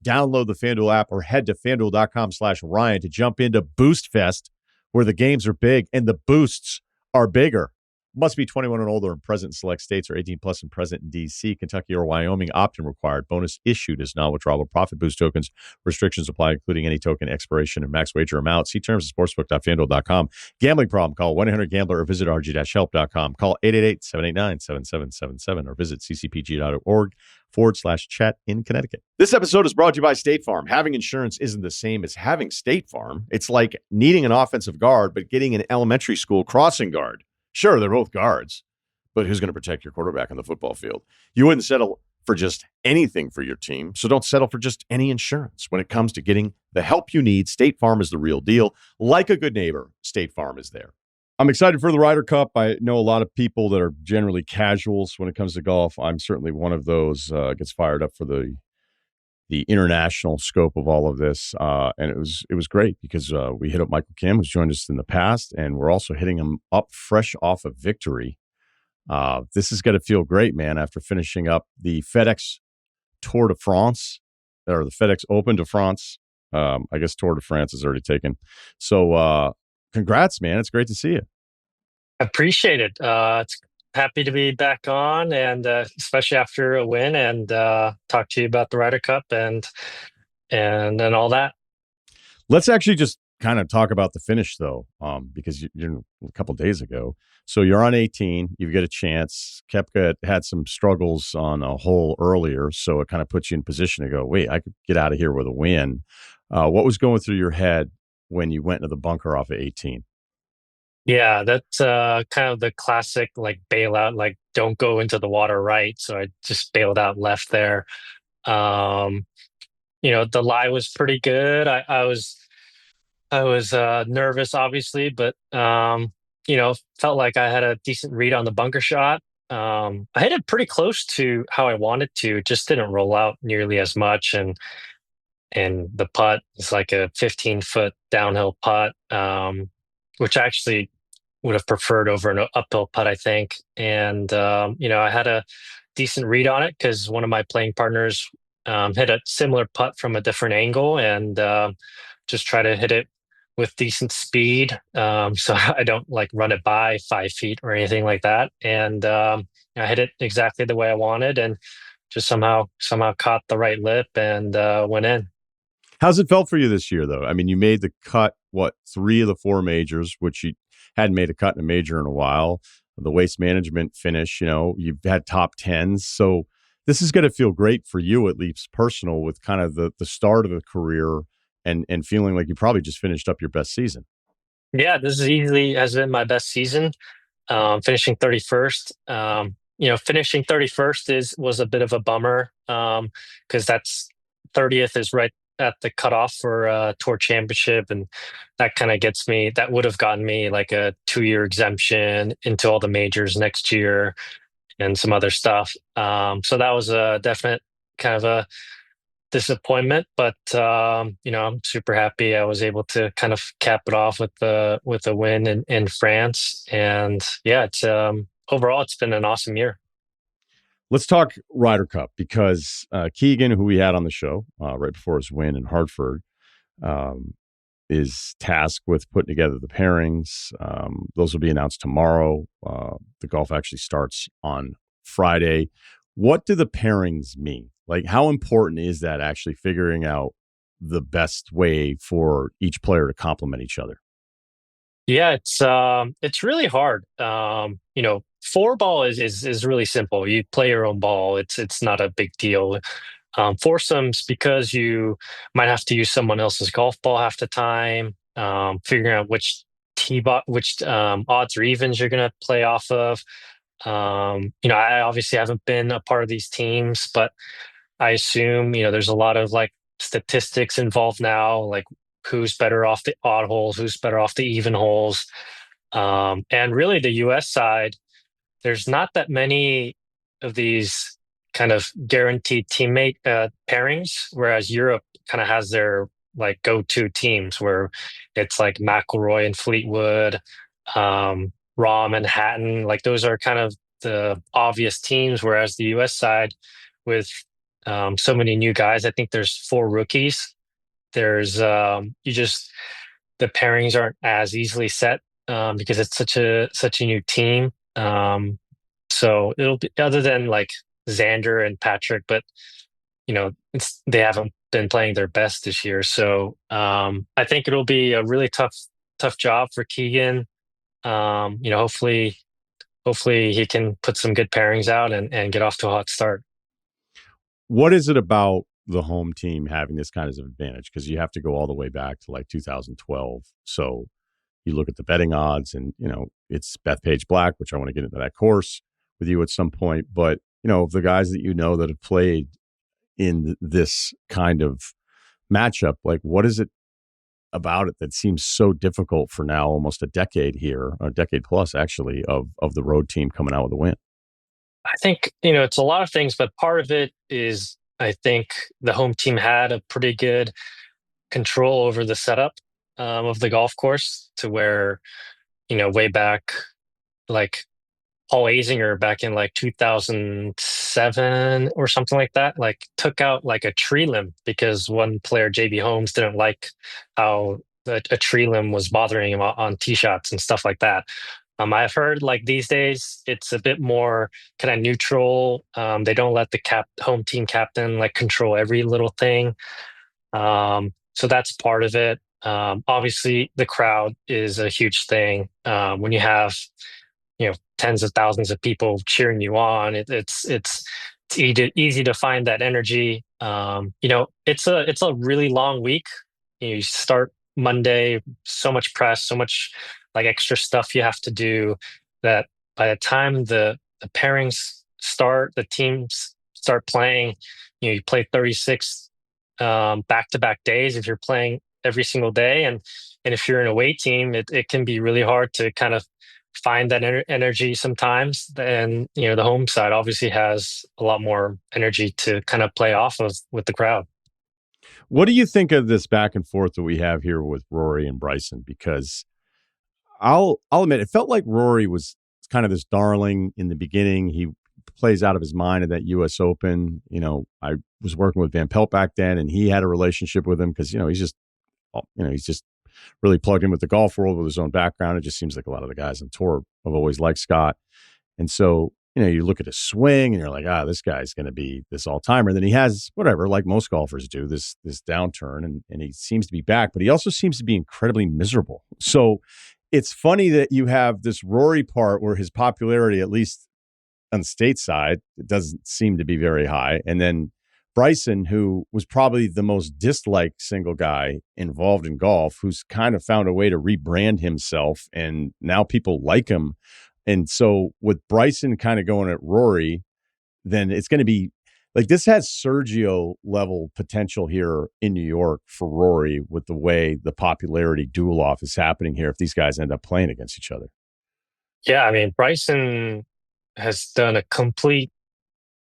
Download the FanDuel app or head to FanDuel.com/Ryen to jump into Boost Fest, where the games are big and the boosts are bigger. Must be 21 and older and present in select states, or 18 plus and present in D.C., Kentucky, or Wyoming. Opt-in required. Bonus issued as non-withdrawable profit boost tokens. Restrictions apply, including any token expiration and max wager amount. See terms at sportsbook.fanduel.com. Gambling problem? Call 1-800-GAMBLER or visit rg-help.com. Call 888-789-7777 or visit ccpg.org/chat in Connecticut. This episode is brought to you by State Farm. Having insurance isn't the same as having State Farm. It's like needing an offensive guard, but getting an elementary school crossing guard. Sure, they're both guards, but who's going to protect your quarterback on the football field? You wouldn't settle for just anything for your team, so don't settle for just any insurance. When it comes to getting the help you need, State Farm is the real deal. Like a good neighbor, State Farm is there. I'm excited for the Ryder Cup. I know a lot of people that are generally casuals when it comes to golf. I'm certainly one of those, gets fired up for the international scope of all of this. And it was great because we hit up Michael Kim, who's joined us in the past, and we're also hitting him up fresh off of victory. This is going to feel great, man, after finishing up the FedEx Tour de France, or the FedEx Open de France. I guess Tour de France is already taken. So congrats, man. It's great to see you. Appreciate it. It's happy to be back on, and especially after a win, and talk to you about the Ryder Cup and all that. Let's actually just kind of talk about the finish, though, because you're a couple of days ago. So you're on 18. You get a chance. Koepka had some struggles on a hole earlier, so it kind of puts you in position to go, wait, I could get out of here with a win. What was going through your head when you went into the bunker off of 18? Yeah, that's kind of the classic like bailout, like don't go into the water right. So I just bailed out left there. The lie was pretty good. I was nervous, obviously, but felt like I had a decent read on the bunker shot. I hit it pretty close to how I wanted to, just didn't roll out nearly as much, and the putt is like a 15-foot downhill putt, which I actually would have preferred over an uphill putt, I think. And I had a decent read on it because one of my playing partners hit a similar putt from a different angle, and just try to hit it with decent speed, so I don't like run it by 5 feet or anything like that. And I hit it exactly the way I wanted, and just somehow caught the right lip and went in. How's it felt for you this year, though? I mean, you made the cut, 3 of the 4 majors, which you hadn't made a cut in a major in a while. The Waste Management finish, you've had top 10s. So this is going to feel great for you, at least personal, with kind of the start of the career and feeling like you probably just finished up your best season. Yeah, this is easily has been my best season. Finishing 31st. Finishing 31st was a bit of a bummer, because that's 30th is right at the cutoff for tour championship, and that would have gotten me like a 2-year exemption into all the majors next year and some other stuff. So that was a definite kind of a disappointment, but I'm super happy I was able to kind of cap it off with a win in France. And yeah, it's overall it's been an awesome year. Let's talk Ryder Cup, because Keegan, who we had on the show right before his win in Hartford, is tasked with putting together the pairings. Those will be announced tomorrow. The golf actually starts on Friday. What do the pairings mean? Like, how important is that, actually figuring out the best way for each player to complement each other? Yeah, it's really hard. 4-ball is really simple. You play your own ball. It's not a big deal. Foursomes, because you might have to use someone else's golf ball half the time. Figuring out which odds or evens you're going to play off of. I obviously haven't been a part of these teams, but I assume, there's a lot of like statistics involved now, like who's better off the odd holes, who's better off the even holes. And really the US side, there's not that many of these kind of guaranteed teammate pairings, whereas Europe kind of has their like go-to teams where it's like McIlroy and Fleetwood, Rahm and Hatton. Like those are kind of the obvious teams, whereas the US side with so many new guys, I think there's 4 rookies. There's you just the pairings aren't as easily set because it's such a new team. So it'll be other than like Xander and Patrick, but they haven't been playing their best this year. So I think it'll be a really tough job for Keegan. Hopefully he can put some good pairings out and get off to a hot start. What is it about the home team having this kind of advantage? Because you have to go all the way back to like 2012. So you look at the betting odds and, it's Bethpage Black, which I want to get into that course with you at some point. But, the guys that that have played in this kind of matchup, like what is it about it that seems so difficult for now almost a decade here, a decade plus actually, of the road team coming out with a win? I think, it's a lot of things, but part of it is I think the home team had a pretty good control over the setup of the golf course to where, way back, like Paul Azinger back in like 2007 or something like that, like took out like a tree limb because one player, JB Holmes, didn't like how a tree limb was bothering him on tee shots and stuff like that. I've heard like these days it's a bit more kind of neutral. They don't let the home team captain like control every little thing. So that's part of it. Obviously, the crowd is a huge thing. When you have tens of thousands of people cheering you on, it's easy to find that energy. It's a really long week. You start Monday, so much press, so much like extra stuff you have to do that by the time the pairings start, the teams start playing, you play 36 back-to-back days if you're playing every single day. And if you're an away team, it can be really hard to kind of find that energy sometimes. And, the home side obviously has a lot more energy to kind of play off of with the crowd. What do you think of this back and forth that we have here with Rory and Bryson? Because I'll admit, it felt like Rory was kind of this darling in the beginning. He plays out of his mind at that U.S. Open. I was working with Van Pelt back then, and he had a relationship with him because, he's just really plugged in with the golf world with his own background. It just seems like a lot of the guys on tour have always liked Scott. And so, you look at his swing and you're like, this guy's going to be this all-timer. Then he has, whatever, like most golfers do, this downturn, and he seems to be back, but he also seems to be incredibly miserable. So it's funny that you have this Rory part where his popularity, at least on the stateside, it doesn't seem to be very high. And then Bryson, who was probably the most disliked single guy involved in golf, who's kind of found a way to rebrand himself, and now people like him. And so with Bryson kind of going at Rory, then it's going to be like this has Sergio level potential here in New York for Rory with the way the popularity duel off is happening here if these guys end up playing against each other. Yeah, I mean, Bryson has done a complete,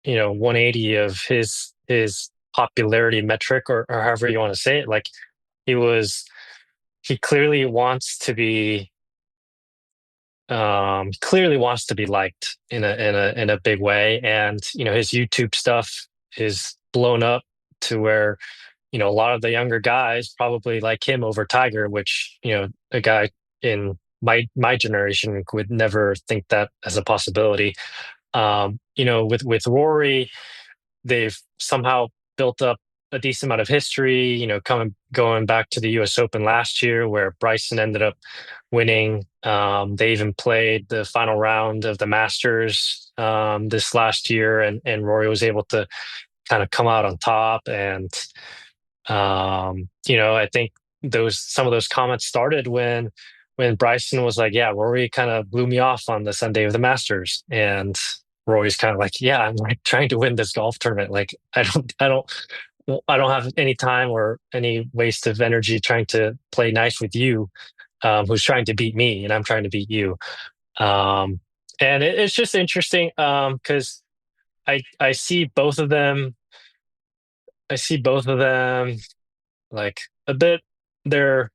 180 of his popularity metric or however you want to say it. Like he clearly wants to be liked in a big way, and his YouTube stuff is blown up to where a lot of the younger guys probably like him over Tiger, which a guy in my generation would never think that as a possibility. With Rory, they've somehow built up a decent amount of history, going back to the US Open last year where Bryson ended up winning. They even played the final round of the Masters this last year, and Rory was able to kind of come out on top. And, I think some of those comments started when Bryson was like, yeah, Rory kind of blew me off on the Sunday of the Masters. And Rory's kind of like, yeah, I'm like trying to win this golf tournament. Like, I don't have any time or any waste of energy trying to play nice with you, who's trying to beat me, and I'm trying to beat you. And it's just interesting because I see both of them. I see both of them like a bit. They're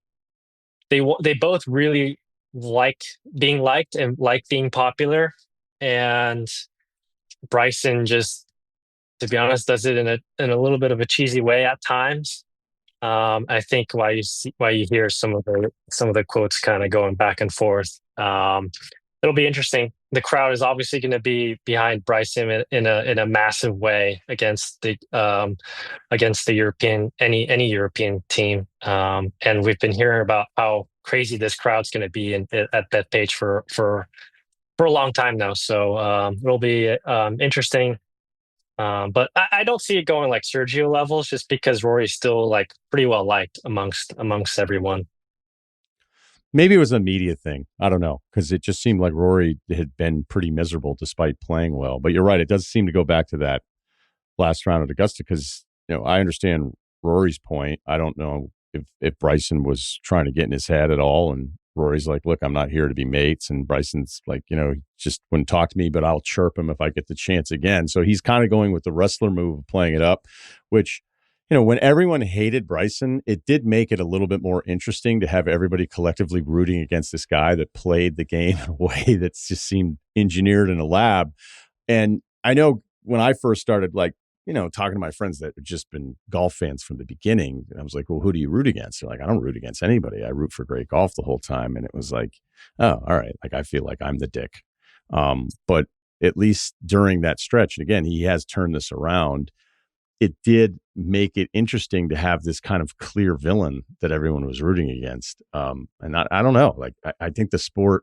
they both really like being liked and like being popular, and Bryson just, to be honest, does it in a little bit of a cheesy way at times. I think why you hear some of the quotes kind of going back and forth. It'll be interesting. The crowd is obviously going to be behind Bryson in a massive way against the European any European team. And we've been hearing about how crazy this crowd's going to be at Bethpage for a long time now. So it'll be interesting. But I don't see it going like Sergio levels, just because Rory's still like pretty well liked amongst everyone. Maybe it was a media thing. I don't know, because it just seemed like Rory had been pretty miserable despite playing well. But you're right; it does seem to go back to that last round at Augusta, because I understand Rory's point. I don't know if Bryson was trying to get in his head at all, and Rory's like, "Look, I'm not here to be mates," and Bryson's like, just wouldn't talk to me, but I'll chirp him if I get the chance again. So he's kind of going with the wrestler move of playing it up, which, when everyone hated Bryson, it did make it a little bit more interesting to have everybody collectively rooting against this guy that played the game in a way that just seemed engineered in a lab. And I know when I first started, talking to my friends that had just been golf fans from the beginning, I was like, well, who do you root against? They're like, I don't root against anybody. I root for great golf the whole time. And it was like, oh, all right. Like, I feel like I'm the dick. But at least during that stretch, and again, he has turned this around, it did make it interesting to have this kind of clear villain that everyone was rooting against. And I don't know, I think the sport,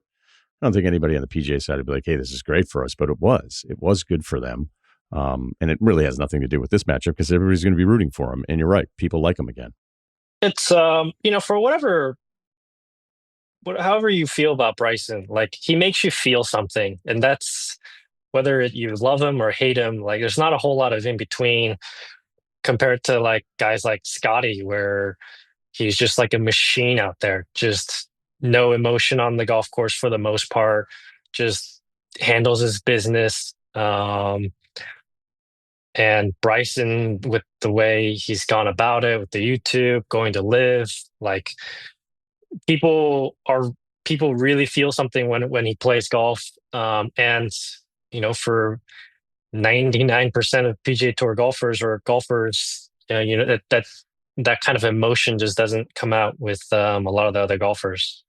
I don't think anybody on the PGA side would be like, hey, this is great for us, but it was good for them. And it really has nothing to do with this matchup, because everybody's going to be rooting for him. And you're right. People like him again. It's, for however you feel about Bryson, like he makes you feel something, and that's whether you love him or hate him. Like there's not a whole lot of in between compared to like guys like Scotty, where he's just like a machine out there, just no emotion on the golf course for the most part, just handles his business. And Bryson, with the way he's gone about it, with the YouTube, going to live, like people are people really feel something when he plays golf. And for 99% of PGA Tour golfers or golfers, that kind of emotion just doesn't come out with a lot of the other golfers.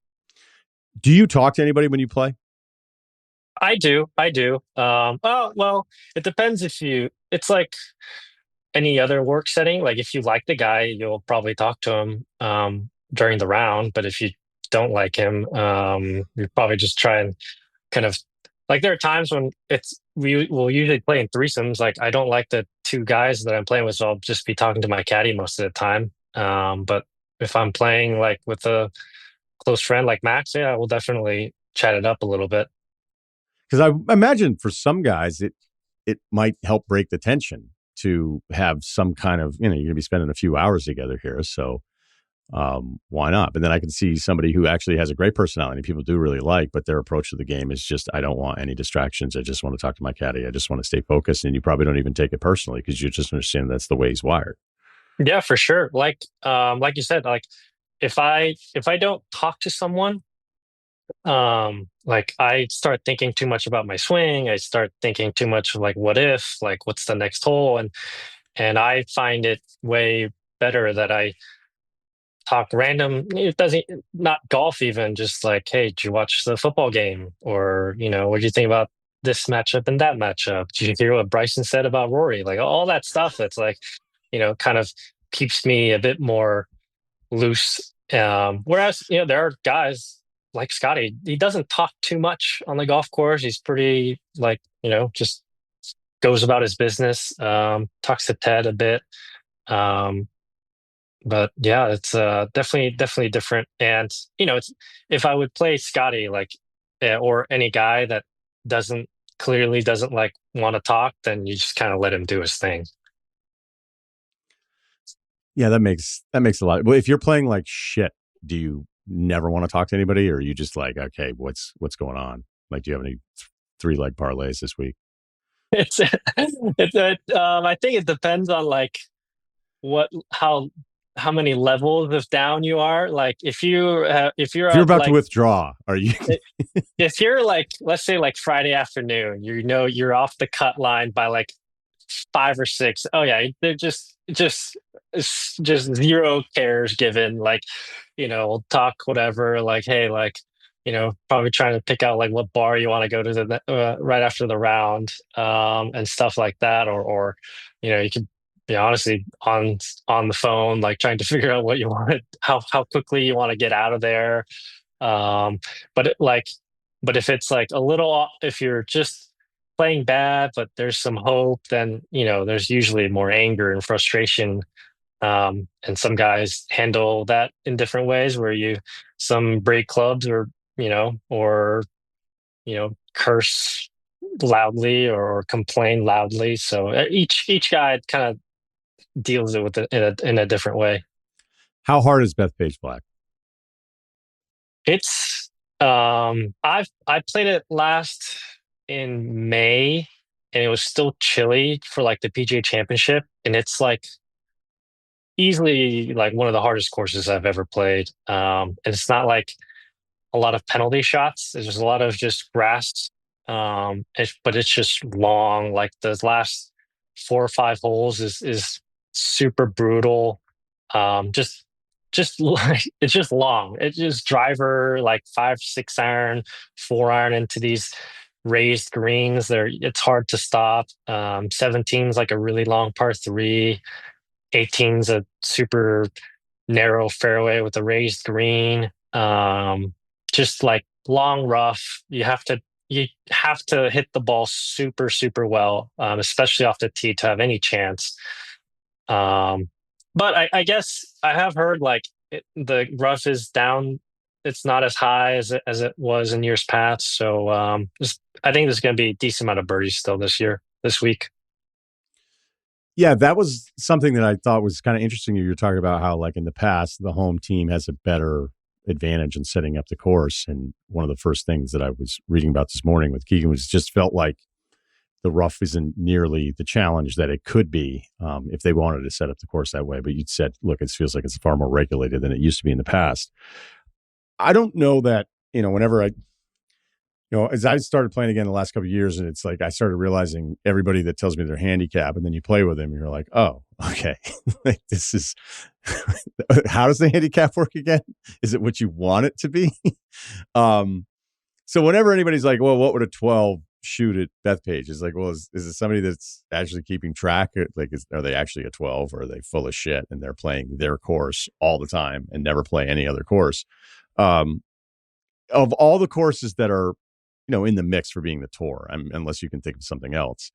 Do you talk to anybody when you play? I do. Well, it depends it's like any other work setting. Like if you like the guy, you'll probably talk to him during the round. But if you don't like him, you probably just try and kind of, like, there are times when we will usually play in threesomes. Like I don't like the two guys that I'm playing with, so I'll just be talking to my caddy most of the time. But if I'm playing like with a close friend like Max, yeah, we'll definitely chat it up a little bit. Because I imagine for some guys, it might help break the tension to have some kind of, you're going to be spending a few hours together here. So why not? But then I can see somebody who actually has a great personality, people do really like, but their approach to the game is just, I don't want any distractions. I just want to talk to my caddy. I just want to stay focused. And you probably don't even take it personally, because you just understand that's the way he's wired. Yeah, for sure. Like you said, like if I don't talk to someone, like I start thinking too much about my swing. I start thinking too much of like, what if, like, what's the next hole? And I find it way better that I talk random. It doesn't, not golf even, just like, hey, did you watch the football game? Or, what do you think about this matchup and that matchup? Did you hear what Bryson said about Rory? Like all that stuff that's like, kind of keeps me a bit more loose. Whereas, there are guys like Scotty, he doesn't talk too much on the golf course. He's pretty like, just goes about his business, talks to Ted a bit. But yeah, it's definitely different. And, it's, if I would play Scotty, like, or any guy that clearly doesn't like want to talk, then you just kind of let him do his thing. Yeah, that makes a lot. Well, if you're playing like shit, do you never want to talk to anybody, or are you just like, okay, what's going on? Like, do you have any 3-leg parlays this week? I think it depends on like what how many levels of down you are. Like if you're If you're at about to like withdraw, are you? if you're like, let's say like Friday afternoon, you know you're off the cut line by like 5 or 6. Oh yeah, they're just zero cares given. Like, we'll talk whatever. Like, hey, like, probably trying to pick out like what bar you want to go to right after the round, and stuff like that. Or you could be honestly on the phone, like trying to figure out what you want, how quickly you want to get out of there. Um, but but if it's like a little, if you're just playing bad, but there's some hope, then there's usually more anger and frustration. And some guys handle that in different ways, where some break clubs, or curse loudly or complain loudly. So each guy kind of deals it with it in a different way. How hard is Bethpage Black? It's I played it last in May, and it was still chilly for like the PGA Championship, and it's like easily like one of the hardest courses I've ever played. And it's not like a lot of penalty shots. There's just a lot of just grass. But it's just long. Like the last 4 or 5 holes is super brutal. Just like it's just long. It's just driver like 5, 6 iron, 4 iron into these raised greens. It's hard to stop. 17's like a really long par 3. 18's a super narrow fairway with a raised green. Just like long rough. You have to hit the ball super, super well, especially off the tee to have any chance. But I guess I have heard like the rough is down. It's not as high as it was in years past. So I think there's going to be a decent amount of birdies still this week. Yeah, that was something that I thought was kind of interesting. You were talking about how, like in the past, the home team has a better advantage in setting up the course. And one of the first things that I was reading about this morning with Keegan was just felt like the rough isn't nearly the challenge that it could be if they wanted to set up the course that way. But you'd said, look, it feels like it's far more regulated than it used to be in the past. I don't know that, whenever as I started playing again the last couple of years, and it's like I started realizing everybody that tells me their handicap, and then you play with them, and you're like, oh, okay, like this is how does the handicap work again? Is it what you want it to be? So whenever anybody's like, well, what would a 12 shoot at Bethpage? Is like, well, is it somebody that's actually keeping track? Like, are they actually a 12, or are they full of shit and they're playing their course all the time and never play any other course? Of all the courses that are in the mix for being the tour, unless you can think of something else.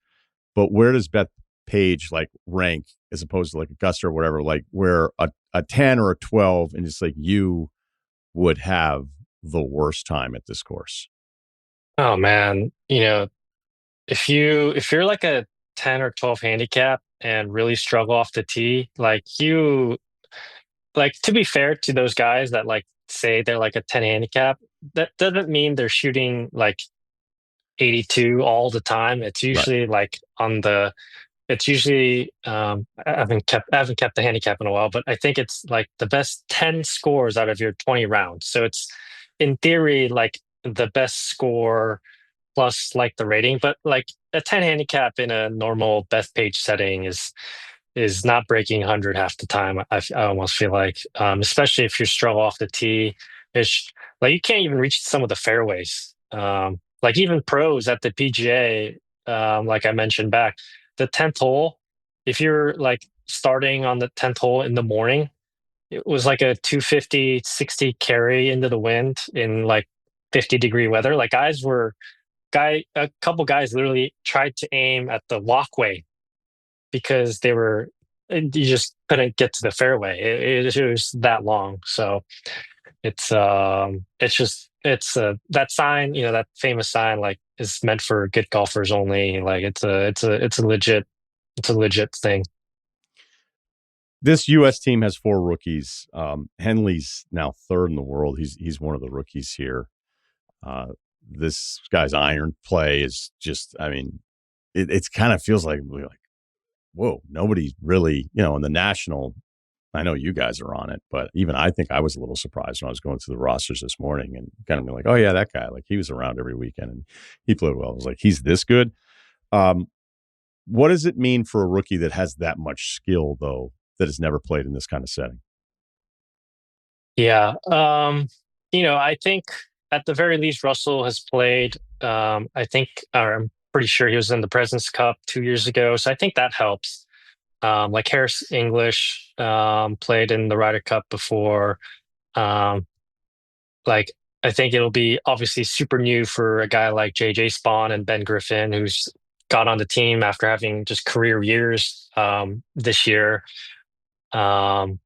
But where does Bethpage like rank as opposed to like Augusta or whatever, like where a 10 or a 12 and just like you would have the worst time at this course? Oh man, if you're like a 10 or 12 handicap and really struggle off the tee, like to be fair to those guys that like say they're like a 10 handicap, that doesn't mean they're shooting like 82 all the time. It's Right. usually like it's usually I haven't kept the handicap in a while, but I think it's like the best 10 scores out of your 20 rounds. So it's in theory like the best score plus like the rating, but like a 10 handicap in a normal Bethpage setting is not breaking 100 half the time. I almost feel like, especially if you struggle off the tee, it's like you can't even reach some of the fairways. Like even pros at the PGA, like I mentioned back, the 10th hole, if you're like starting on the 10th hole in the morning, it was like a 250, 60 carry into the wind in like 50-degree weather. Like a couple guys literally tried to aim at the walkway because you just couldn't get to the fairway. It was that long. So that sign, that famous sign, like is meant for good golfers only. Like it's a legit thing. This U.S. team has 4 rookies. Henley's now 3rd in the world. He's one of the rookies here. This guy's iron play is just, it's kind of feels like we're like, whoa, nobody really, in the national. I know you guys are on it, but even I think I was a little surprised when I was going through the rosters this morning and kind of being like, oh yeah, that guy, like he was around every weekend and he played well. I was like, he's this good. What does it mean for a rookie that has that much skill though, that has never played in this kind of setting? Yeah. I think at the very least, Russell has played. I think, or I'm pretty sure he was in the President's Cup 2 years ago. So I think that helps. Like Harris English played in the Ryder Cup before. Um, like I think it'll be obviously super new for a guy like JJ Spawn and Ben Griffin, who's got on the team after having just career years this year. Um,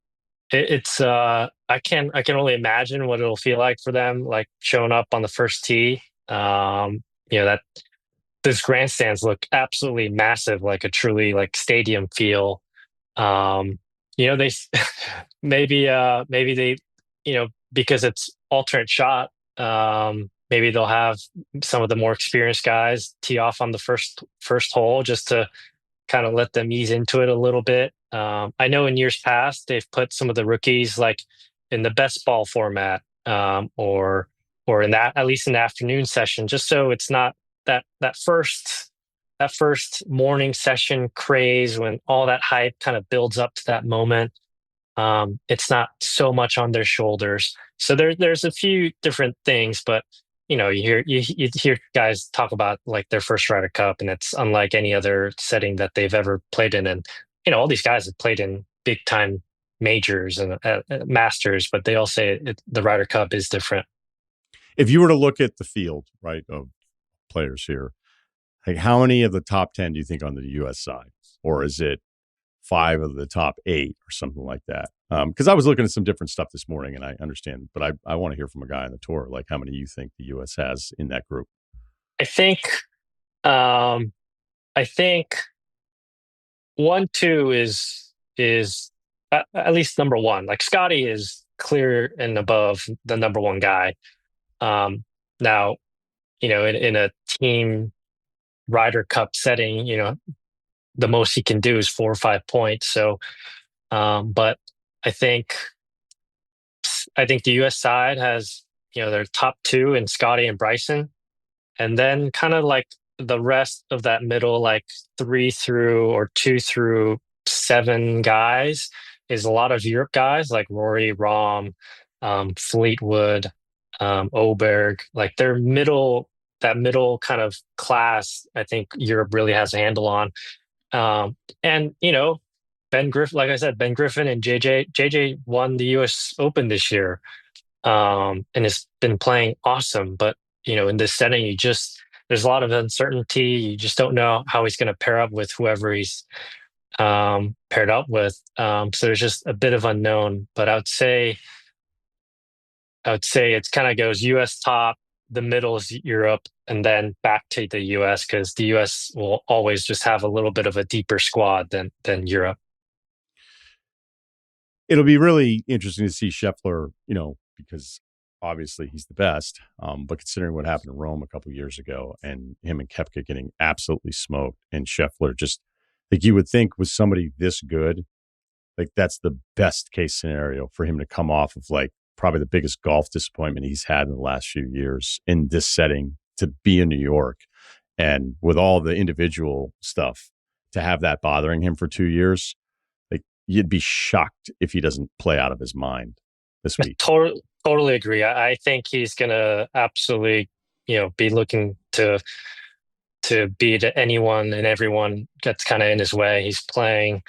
it's I can only imagine what it'll feel like for them, like showing up on the first tee. That those grandstands look absolutely massive, like a truly like stadium feel. They maybe they, because it's alternate shot. Maybe they'll have some of the more experienced guys tee off on the first hole just to kind of let them ease into it a little bit. I know in years past they've put some of the rookies like in the best ball format, or in that, at least in the afternoon session, just so it's not that first morning session craze when all that hype kind of builds up to that moment. It's not so much on their shoulders. So there's a few different things, but you hear guys talk about like their first Ryder Cup, and it's unlike any other setting that they've ever played in. And all these guys have played in big time majors and masters, but they all say the Ryder Cup is different. If you were to look at the field, right, of players here, like how many of the top 10 do you think on the U.S. side, or is it 5 of the top 8 or something like that? Because I was looking at some different stuff this morning, and I understand, but I want to hear from a guy on the tour, like how many you think the U.S. has in that group. I think, um, I think 1, 2 is at least number one. Like Scotty is clear and above the number one guy. Now, in a team Ryder Cup setting, the most he can do is 4 or 5 points. So, but I think the U.S. side has, their top 2 in Scotty and Bryson, and then kind of like the rest of that middle, like 2 through 7 guys, is a lot of Europe guys like Rory, Rahm, Fleetwood, Oberg. Like that middle kind of class, I think Europe really has a handle on. And Ben Griffin, like I said, Ben Griffin and JJ won the U.S. Open this year, and has been playing awesome. But in this setting, there's a lot of uncertainty. You just don't know how he's going to pair up with whoever he's paired up with. So there's just a bit of unknown. But I would say it's kind of goes U.S. top, the middle is Europe, and then back to the U.S., because the U.S. will always just have a little bit of a deeper squad than Europe. It'll be really interesting to see Scheffler, because obviously he's the best. But considering what happened in Rome a couple of years ago, and him and Koepka getting absolutely smoked, and Scheffler just, like, you would think with somebody this good, like that's the best case scenario for him to come off of like probably the biggest golf disappointment he's had in the last few years in this setting, to be in New York, and with all the individual stuff, to have that bothering him for 2 years. Like, you'd be shocked if he doesn't play out of his mind this week. Totally agree. I think he's going to absolutely, be looking to beat anyone and everyone that's kind of in his way. He's playing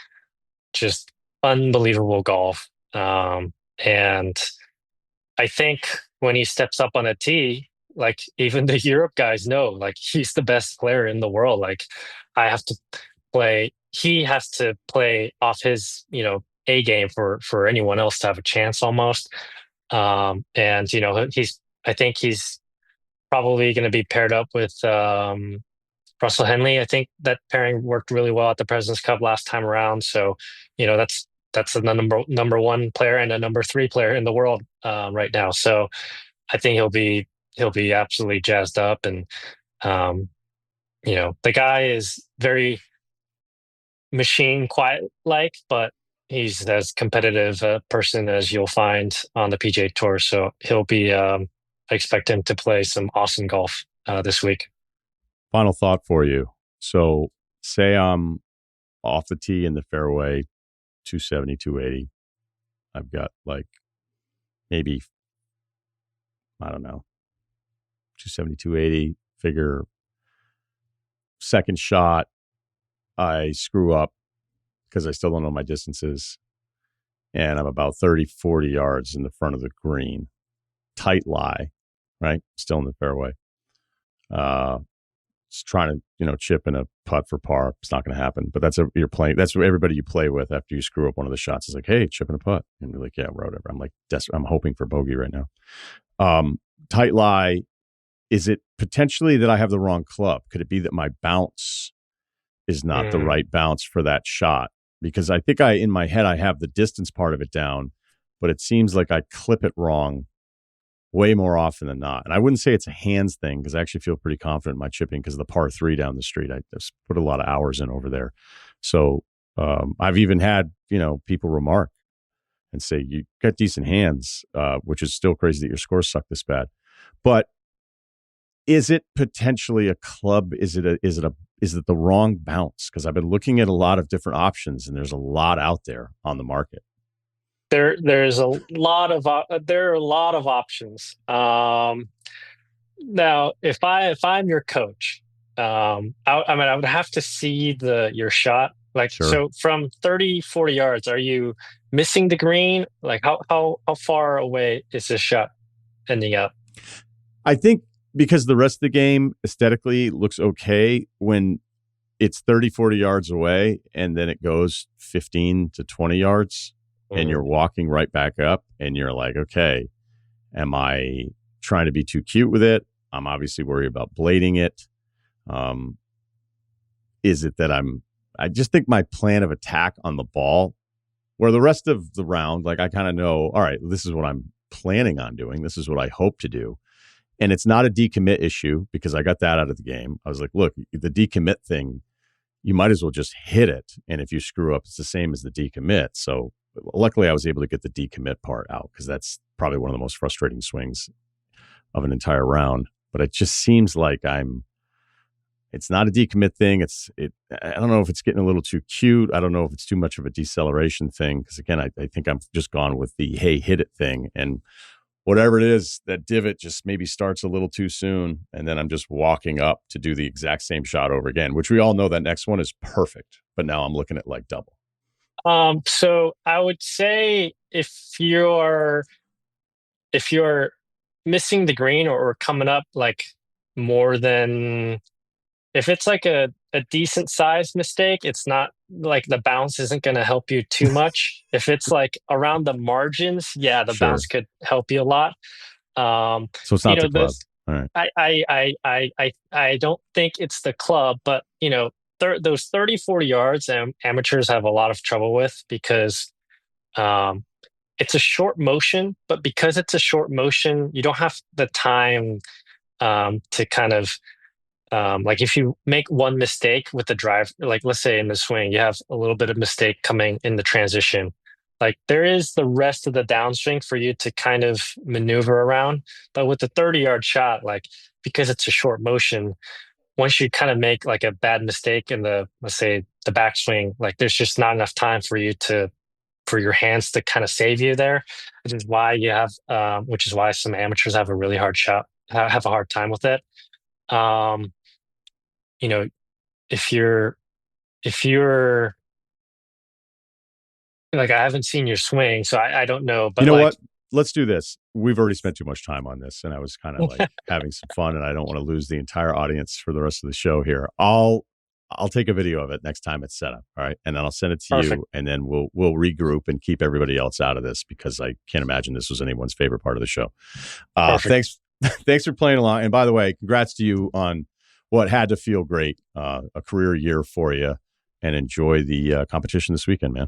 just unbelievable golf. And I think when he steps up on a tee, like even the Europe guys know, like he's the best player in the world. Like he has to play off his, A game for anyone else to have a chance almost. And I think he's probably going to be paired up with Russell Henley. I think that pairing worked really well at the President's Cup last time around. So, that's the number one player and a number 3 player in the world right now. So I think he'll be absolutely jazzed up, and The guy is very machine quiet like, but he's as competitive a person as you'll find on the PGA Tour. So he'll be, I expect him to play some awesome golf this week. Final thought for you. So say I'm off the tee in the fairway, 270, 280. I've got like maybe, I don't know, 270, 280. Figure second shot, I screw up because I still don't know my distances. And I'm about 30, 40 yards in the front of the green. Tight lie, right? Still in the fairway. Just trying to, chip in a putt for par. It's not going to happen. But you're playing. That's what everybody you play with after you screw up one of the shots is like, hey, chip in a putt. And you're like, yeah, whatever. I'm like, I'm hoping for bogey right now. Tight lie. Is it potentially that I have the wrong club? Could it be that my bounce is not the right bounce for that shot? Because I think in my head, I have the distance part of it down, but it seems like I clip it wrong way more often than not. And I wouldn't say it's a hands thing because I actually feel pretty confident in my chipping because of the par 3 down the street. I just put a lot of hours in over there. So I've even had, people remark and say, you got decent hands, which is still crazy that your scores suck this bad. But is it potentially a club? Is it the wrong bounce? Because I've been looking at a lot of different options and there's a lot out there on the market. There's a lot of there are a lot of options. Now, if I'm your coach, I would have to see your shot. Like, Sure. So from 30, 40 yards, are you missing the green? Like how far away is this shot ending up? I think because the rest of the game aesthetically looks okay when it's 30, 40 yards away and then it goes 15 to 20 yards and you're walking right back up and you're like, okay, am I trying to be too cute with it? I'm obviously worried about blading it. Is it that I just think my plan of attack on the ball, where the rest of the round, like I kind of know, all right, this is what I'm planning on doing. This is what I hope to do. And it's not a decommit issue because I got that out of the game. I was like, look, the decommit thing, you might as well just hit it. And if you screw up, it's the same as the decommit. So luckily I was able to get the decommit part out because that's probably one of the most frustrating swings of an entire round. But it just seems like it's not a decommit thing. I don't know if it's getting a little too cute. I don't know if it's too much of a deceleration thing. Because again, I think I'm just gone with the, hey, hit it thing. And whatever it is, that divot just maybe starts a little too soon. And then I'm just walking up to do the exact same shot over again, which we all know that next one is perfect. But now I'm looking at like double. So I would say if you're missing the green or coming up like more than, if it's like a decent sized mistake, it's not like the bounce isn't going to help you too much. If it's like around the margins, yeah, the Sure. bounce could help you a lot. So it's not the club. All right. I don't think it's the club, but those 30, 40 yards amateurs have a lot of trouble with because it's a short motion, but because it's a short motion, you don't have the time to kind of like if you make one mistake with the drive, like let's say in the swing, you have a little bit of mistake coming in the transition. Like there is the rest of the downswing for you to kind of maneuver around. But with the 30-yard shot, like because it's a short motion, once you kind of make like a bad mistake in let's say the backswing, like there's just not enough time for your hands to kind of save you there, which is why some amateurs have a really hard shot, have a hard time with it. If you're like, I haven't seen your swing, so I don't know. But what? Let's do this. We've already spent too much time on this, and I was kind of like having some fun, and I don't want to lose the entire audience for the rest of the show here. I'll take a video of it next time it's set up, all right? And then I'll send it to Perfect. you, and then we'll regroup and keep everybody else out of this because I can't imagine this was anyone's favorite part of the show. Thanks for playing along. And by the way, congrats to you on what had to feel great, a career year for you, and enjoy the competition this weekend, man.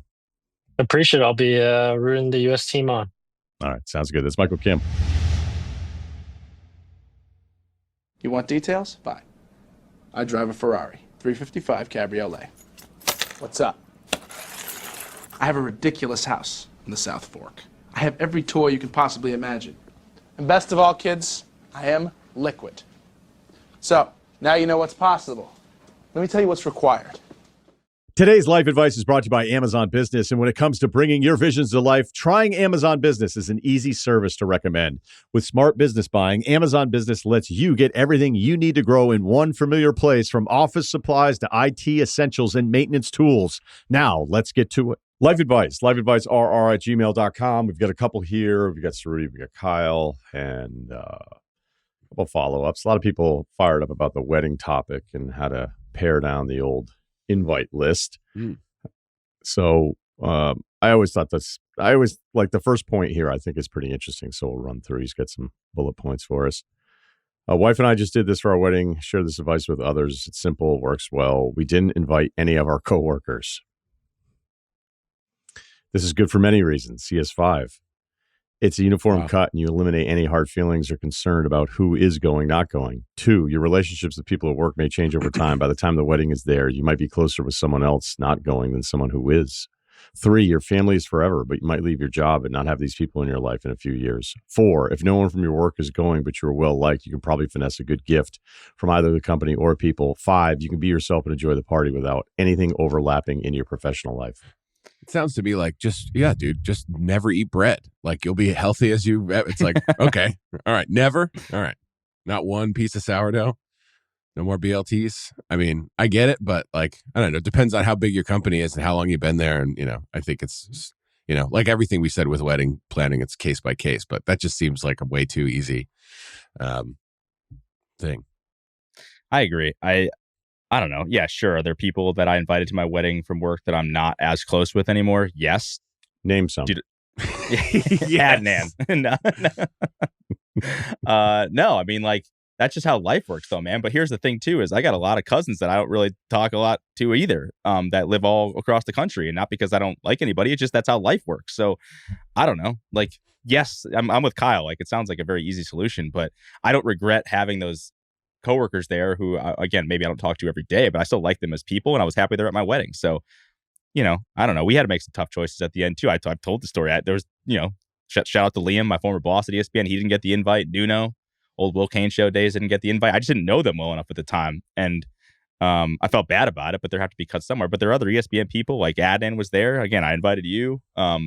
Appreciate it. I'll be rooting the U.S. team on. All right. Sounds good. That's Michael Kim. You want details? Fine. I drive a Ferrari 355 Cabriolet. What's up? I have a ridiculous house in the South Fork. I have every toy you can possibly imagine. And best of all, kids, I am liquid. So, now you know what's possible. Let me tell you what's required. Today's life advice is brought to you by Amazon Business. And when it comes to bringing your visions to life, trying Amazon Business is an easy service to recommend. With smart business buying, Amazon Business lets you get everything you need to grow in one familiar place, from office supplies to IT essentials and maintenance tools. Now, let's get to it. Life advice, lifeadvicerr@gmail.com. We've got a couple here. We've got Sarudi, we've got Kyle, and a couple follow-ups. A lot of people fired up about the wedding topic and how to pare down the old invite list. So I always like the first point here, I think is pretty interesting. So we'll run through. He's got some bullet points for us. Wife and I just did this for our wedding. Share this advice with others. It's simple, works well. We didn't invite any of our coworkers. This is good for many reasons. CS5. It's a uniform cut, and you eliminate any hard feelings or concern about who is going, not going. 2, your relationships with people at work may change over time. By the time the wedding is there, you might be closer with someone else not going than someone who is. 3, your family is forever, but you might leave your job and not have these people in your life in a few years. 4, if no one from your work is going, but you're well-liked, you can probably finesse a good gift from either the company or people. 5, you can be yourself and enjoy the party without anything overlapping in your professional life. It sounds to me like just never eat bread. Like, you'll be healthy as you. It's like, okay, all right, never. All right. Not one piece of sourdough. No more BLTs. I mean, I get it, but like, I don't know. It depends on how big your company is and how long you've been there. And, I think it's, just, like everything we said with wedding planning, it's case by case, but that just seems like a way too easy thing. I agree. I don't know. Yeah, sure. Are there people that I invited to my wedding from work that I'm not as close with anymore? Yes. Name some. Adnan. No, I mean, like, that's just how life works though, man. But here's the thing too, is I got a lot of cousins that I don't really talk a lot to either, that live all across the country. And not because I don't like anybody. It's just that's how life works. So I don't know. Like, yes, I'm with Kyle. Like, it sounds like a very easy solution, but I don't regret having those coworkers there who, again, maybe I don't talk to every day, but I still like them as people, and I was happy they're at my wedding. So, I don't know. We had to make some tough choices at the end too. I've told the story. There was, shout out to Liam, my former boss at ESPN. He didn't get the invite. Nuno, old Will Kane show days, didn't get the invite. I just didn't know them well enough at the time, and I felt bad about it. But there have to be cuts somewhere. But there are other ESPN people, like Adnan was there. Again, I invited you. I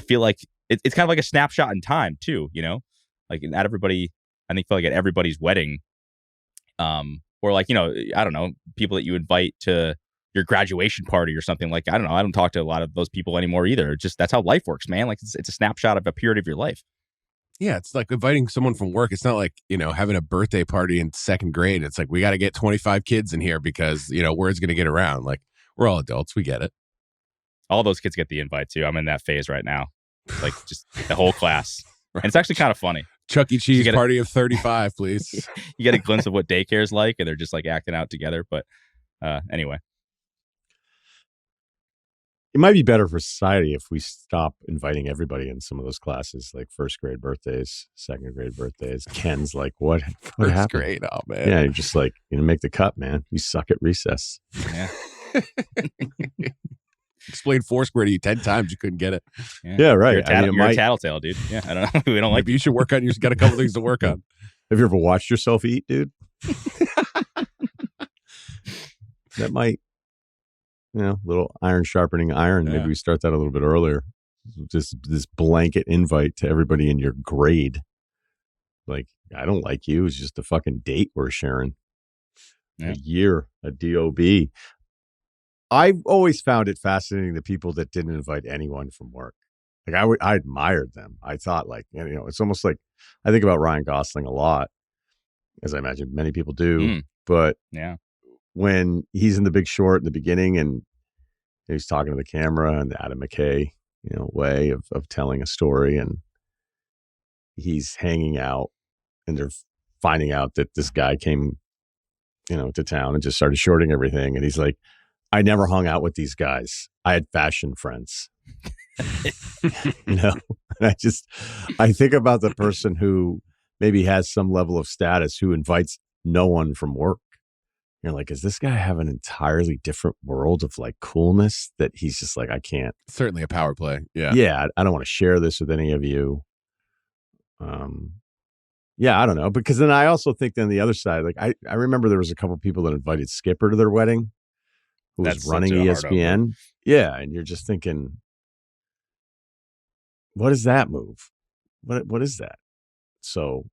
feel like it's kind of like a snapshot in time too. Like, not everybody. I feel like at everybody's wedding, or like, I don't know, people that you invite to your graduation party or something. Like, I don't know. I don't talk to a lot of those people anymore either. Just that's how life works, man. Like, it's a snapshot of a period of your life. Yeah, it's like inviting someone from work. It's not like, having a birthday party in 2nd grade. It's like, we got to get 25 kids in here because, word's going to get around. Like, we're all adults. We get it. All those kids get the invite too. I'm in that phase right now. Like, just the whole class. Right. And it's actually kind of funny. Chuck E. Cheese party of 35, please. You get a glimpse of what daycare is like, and they're just like acting out together. But anyway. It might be better for society if we stop inviting everybody in some of those classes, like 1st grade birthdays, 2nd grade birthdays. Ken's like, what happened? 1st grade? Oh, man. Yeah, you're just like, make the cut, man. You suck at recess. Yeah. Explained Foursquare to you 10 times, you couldn't get it. Yeah, right. You're a tattletale, dude. Yeah, I don't know. We don't like. Maybe you should work on. You got a couple things to work on. Have you ever watched yourself eat, dude? That might, little iron sharpening iron. Yeah. Maybe we start that a little bit earlier. Just this blanket invite to everybody in your grade. Like, I don't like you. It's just a fucking date we're sharing. Yeah. A year, a DOB. I've always found it fascinating, the people that didn't invite anyone from work. Like, I admired them. I thought, like, it's almost like, I think about Ryan Gosling a lot, as I imagine many people do. But yeah, when he's in The Big Short in the beginning and he's talking to the camera and the Adam McKay, way of telling a story, and he's hanging out and they're finding out that this guy came, to town and just started shorting everything. And he's like, I never hung out with these guys. I had fashion friends. And I think about the person who maybe has some level of status who invites no one from work. You're like, is this guy have an entirely different world of like coolness that he's just like, I can't. Certainly a power play. Yeah. Yeah. I don't want to share this with any of you. Yeah, I don't know. Because then I also think then the other side, like I remember there was a couple people that invited Skipper to their wedding who was running ESPN. Yeah. And you're just thinking, what is that move? What is that? So,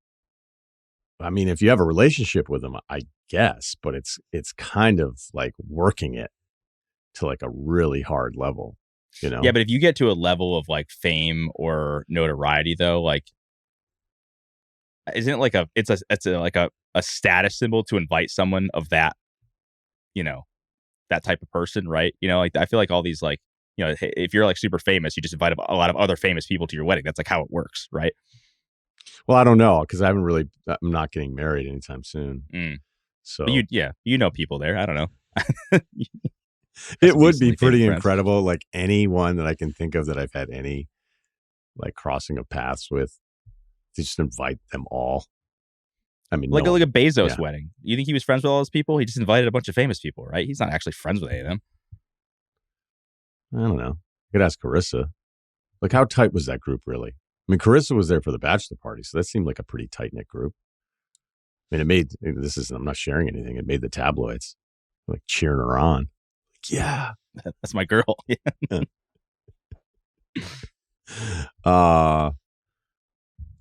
I mean, if you have a relationship with them, I guess, but it's kind of like working it to like a really hard level, you know? Yeah, but if you get to a level of like fame or notoriety, though, like, isn't it like a status symbol to invite someone of that, you know, that type of person, right? You know, like I feel like all these like, you know, if you're like super famous, you just invite a lot of other famous people to your wedding. That's like how it works, right? Well, I don't know because I'm not getting married anytime soon. So but you know people there. I don't know. It would be pretty incredible. Like anyone that I can think of that I've had any like crossing of paths with, to just invite them all. I mean, like a Bezos wedding. You think he was friends with all those people? He just invited a bunch of famous people, right? He's not actually friends with any of them. I don't know. I could ask Carissa. Like, how tight was that group really? I mean, Carissa was there for the bachelor party, so that seemed like a pretty tight-knit group. I mean, I'm not sharing anything. It made the tabloids, like cheering her on. Like, yeah. That's my girl.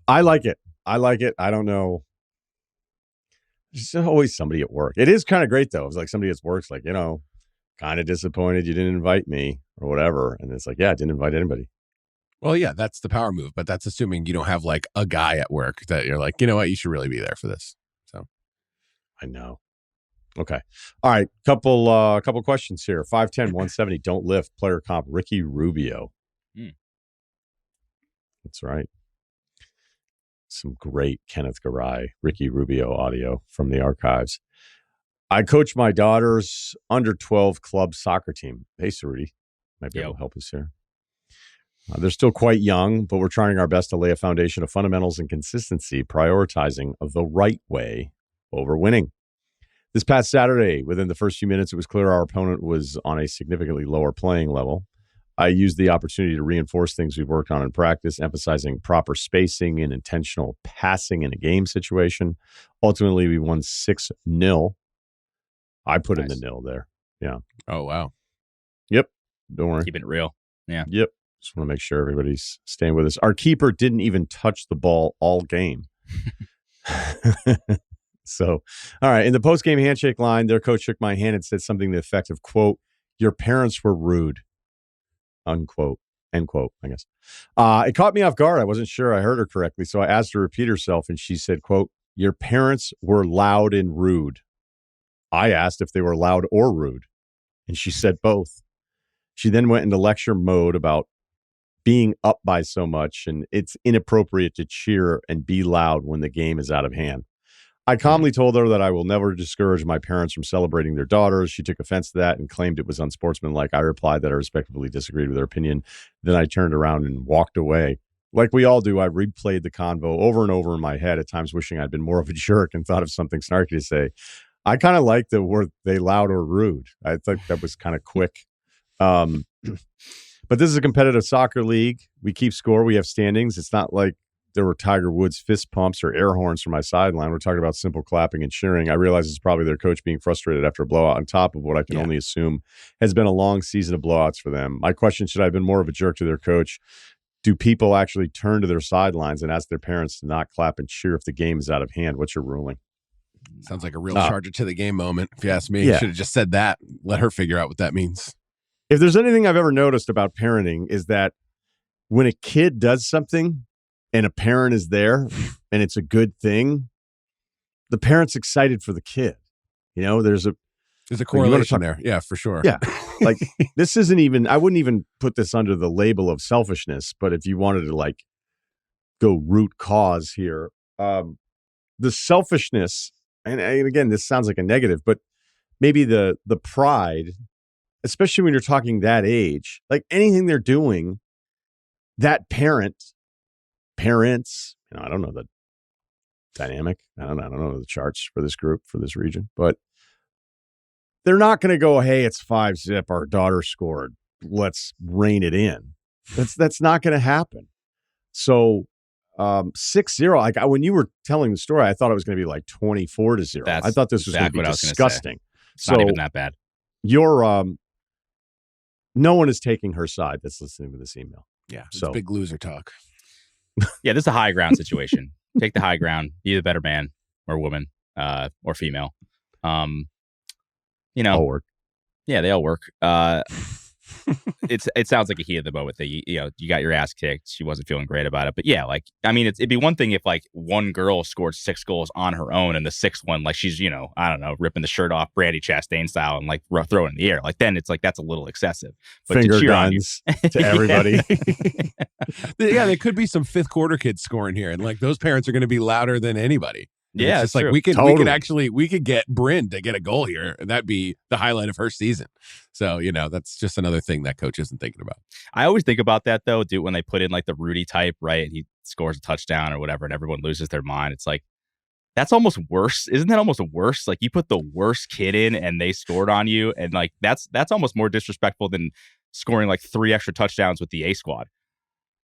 I like it. I don't know. There's always somebody at work. It is kind of great, though. It's like somebody at work's like, you know, kind of disappointed you didn't invite me or whatever. And it's like, yeah, I didn't invite anybody. Well, yeah, that's the power move, but that's assuming you don't have like a guy at work that you're like, you know what, you should really be there for this. So I know. Okay. All right. Couple questions here. 5'10", 170, don't lift, player comp, Ricky Rubio. That's right. Some great Kenneth Garay, Ricky Rubio audio from the archives. I coach my daughter's under 12 club soccer team. Hey, Sarudi, might be able to help us here. They're still quite young, but we're trying our best to lay a foundation of fundamentals and consistency, prioritizing the right way over winning. This past Saturday, within the first few minutes, it was clear our opponent was on a significantly lower playing level. I used the opportunity to reinforce things we've worked on in practice, emphasizing proper spacing and intentional passing in a game situation. Ultimately, we won 6-0. I put in the nil there. Yeah. Oh, wow. Yep. Don't worry. Keeping it real. Yeah. Yep. Just want to make sure everybody's staying with us. Our keeper didn't even touch the ball all game. So, all right. In the post-game handshake line, their coach shook my hand and said something to the effect of, quote, "Your parents were rude," unquote, end quote, I guess. It caught me off guard. I wasn't sure I heard her correctly. So I asked her to repeat herself, and she said, quote, "Your parents were loud and rude." I asked if they were loud or rude, and she said both. She then went into lecture mode about being up by so much, and it's inappropriate to cheer and be loud when the game is out of hand. I calmly told her that I will never discourage my parents from celebrating their daughters. She took offense to that and claimed it was unsportsmanlike. I replied that I respectfully disagreed with her opinion. Then I turned around and walked away. Like we all do, I replayed the convo over and over in my head, at times wishing I'd been more of a jerk and thought of something snarky to say. I kind of like the word "they loud or rude." I think that was kind of quick. But this is a competitive soccer league. We keep score. We have standings. It's not like there were Tiger Woods fist pumps or air horns from my sideline. We're talking about simple clapping and cheering. I realize it's probably their coach being frustrated after a blowout on top of what I can only assume has been a long season of blowouts for them. My question, should I have been more of a jerk to their coach? Do people actually turn to their sidelines and ask their parents to not clap and cheer if the game is out of hand? What's your ruling? Sounds like a real charge it to the game moment. If you ask me, should have just said that. Let her figure out what that means. If there's anything I've ever noticed about parenting is that when a kid does something and a parent is there and it's a good thing, the parent's excited for the kid. You know, there's a correlation there. Yeah, for sure. Yeah. Like this isn't even, I wouldn't even put this under the label of selfishness, but if you wanted to like go root cause here, the selfishness, and again, this sounds like a negative, but maybe the pride, especially when you're talking that age, like anything they're doing, that parents, I don't know the dynamic. I don't know the charts for this group, for this region, but they're not going to go, hey, it's 5-zip. Our daughter scored. Let's rein it in. That's not going to happen. So 6-0, like when you were telling the story, I thought it was going to be like 24-0. I thought this was exactly going to be disgusting. It's not even that bad. No one is taking her side that's listening to this email. Yeah, it's big loser talk. Yeah, this is a high ground situation. Take the high ground. Be the better man or woman or female. All work. Yeah, they all work. It sounds like a heat of the moment that you got your ass kicked. She wasn't feeling great about it, but yeah, like I mean, it'd be one thing if like one girl scored 6 goals on her own, and the sixth one, like she's I don't know, ripping the shirt off Brandy Chastain style and like throw it in the air. Like then it's like that's a little excessive. But finger guns to everybody. Yeah, there could be some fifth quarter kids scoring here, and like those parents are going to be louder than anybody. Yeah, it's like true. we could get Bryn to get a goal here, and that'd be the highlight of her season. So that's just another thing that coach isn't thinking about. I always think about that though, dude. When they put in like the Rudy type, right, and he scores a touchdown or whatever, and everyone loses their mind. It's like that's almost worse, isn't that almost worse? Like you put the worst kid in and they scored on you, and like that's almost more disrespectful than scoring like 3 extra touchdowns with the A squad.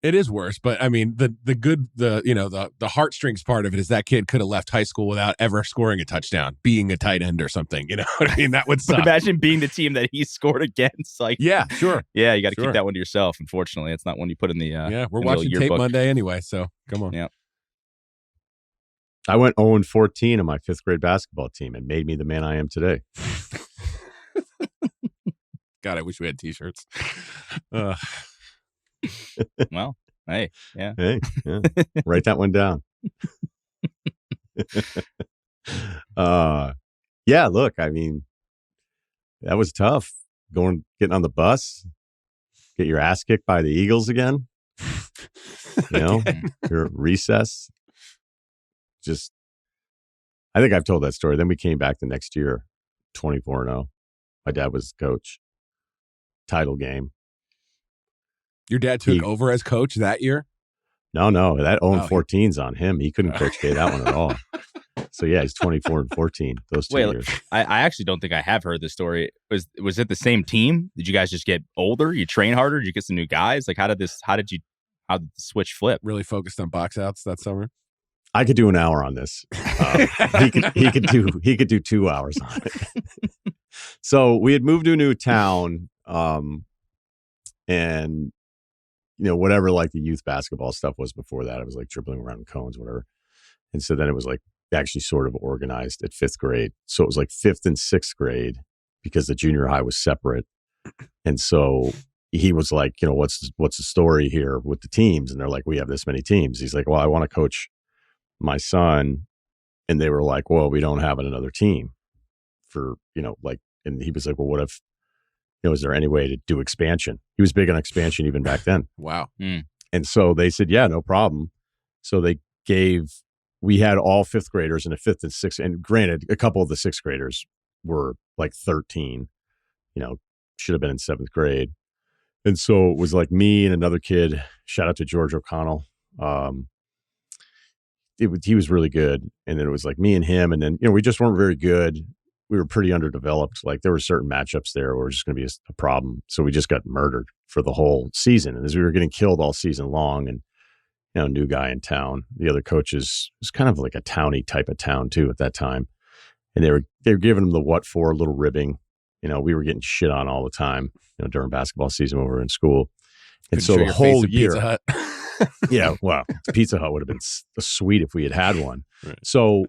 It is worse, but I mean the heartstrings part of it is that kid could have left high school without ever scoring a touchdown, being a tight end or something. You know what I mean? That would suck. Imagine being the team that he scored against. Like, yeah, sure. Yeah, you got to keep that one to yourself. Unfortunately, it's not one you put in the. We're watching tape Monday anyway, so come on. Yeah. I went 0-14 on my 5th grade basketball team. It made me the man I am today. God, I wish we had T-shirts. Well, hey, yeah. Write that one down. Yeah, look, I mean, that was tough. Getting on the bus, get your ass kicked by the Eagles again. Your recess. Just, I think I've told that story. Then we came back the next year, 24-0. My dad was the coach. Title game. Your dad took over as coach that year? No, that 0-14's on him. He couldn't coach K that one at all. So yeah, he's 24-14 those 2 years. I actually don't think I have heard this story. Was it the same team? Did you guys just get older? You train harder? Did you get some new guys? Like how did the switch flip? Really focused on box outs that summer? I could do an hour on this. He could do 2 hours on it. So we had moved to a new town, and whatever like the youth basketball stuff was before that, it was like dribbling around in cones, whatever. And so then it was like actually sort of organized at 5th grade. So it was like 5th and 6th grade because the junior high was separate. And so he was like, what's the story here with the teams? And they're like, we have this many teams. He's like, well, I want to coach my son. And they were like, well, we don't have another team for, and he was like, well, what if, is there any way to do expansion? He was big on expansion even back then. Wow. And so they said, yeah, no problem. So we had all 5th graders in a 5th and 6th. And granted, a couple of the 6th graders were like 13, should have been in 7th grade. And so it was like me and another kid, shout out to George O'Connell. He was really good. And then it was like me and him. And then, we just weren't very good. We were pretty underdeveloped. Like there were certain matchups there where it was just going to be a problem. So we just got murdered for the whole season. And as we were getting killed all season long, and new guy in town, the other coaches, it was kind of like a towny type of town too at that time. And they were giving them the what for little ribbing. We were getting shit on all the time, during basketball season when we were in school. And so the whole year, yeah, well, Pizza Hut would have been sweet if we had one. Right. So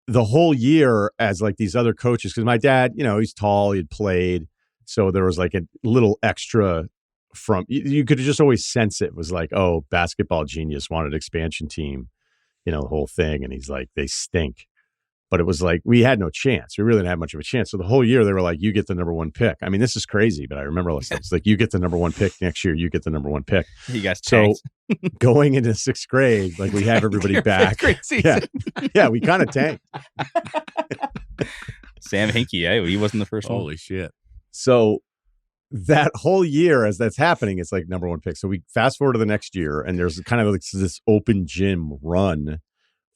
the whole year, as like these other coaches, because my dad, he's tall, he'd played. So there was like a little extra from, you could just always sense it was like, oh, basketball genius wanted expansion team, the whole thing. And he's like, they stink. But it was like, we had no chance. We really didn't have much of a chance. So the whole year they were like, you get the number 1 pick. I mean, this is crazy, but I remember it's like, you get the number 1 pick next year. You get the number 1 pick. You guys tanked. So going into 6th grade, like we have everybody back. Yeah, we kind of tanked. Sam Hinkie, he wasn't the first one. Holy shit. So that whole year as that's happening, it's like number 1 pick. So we fast forward to the next year, and there's kind of like this open gym run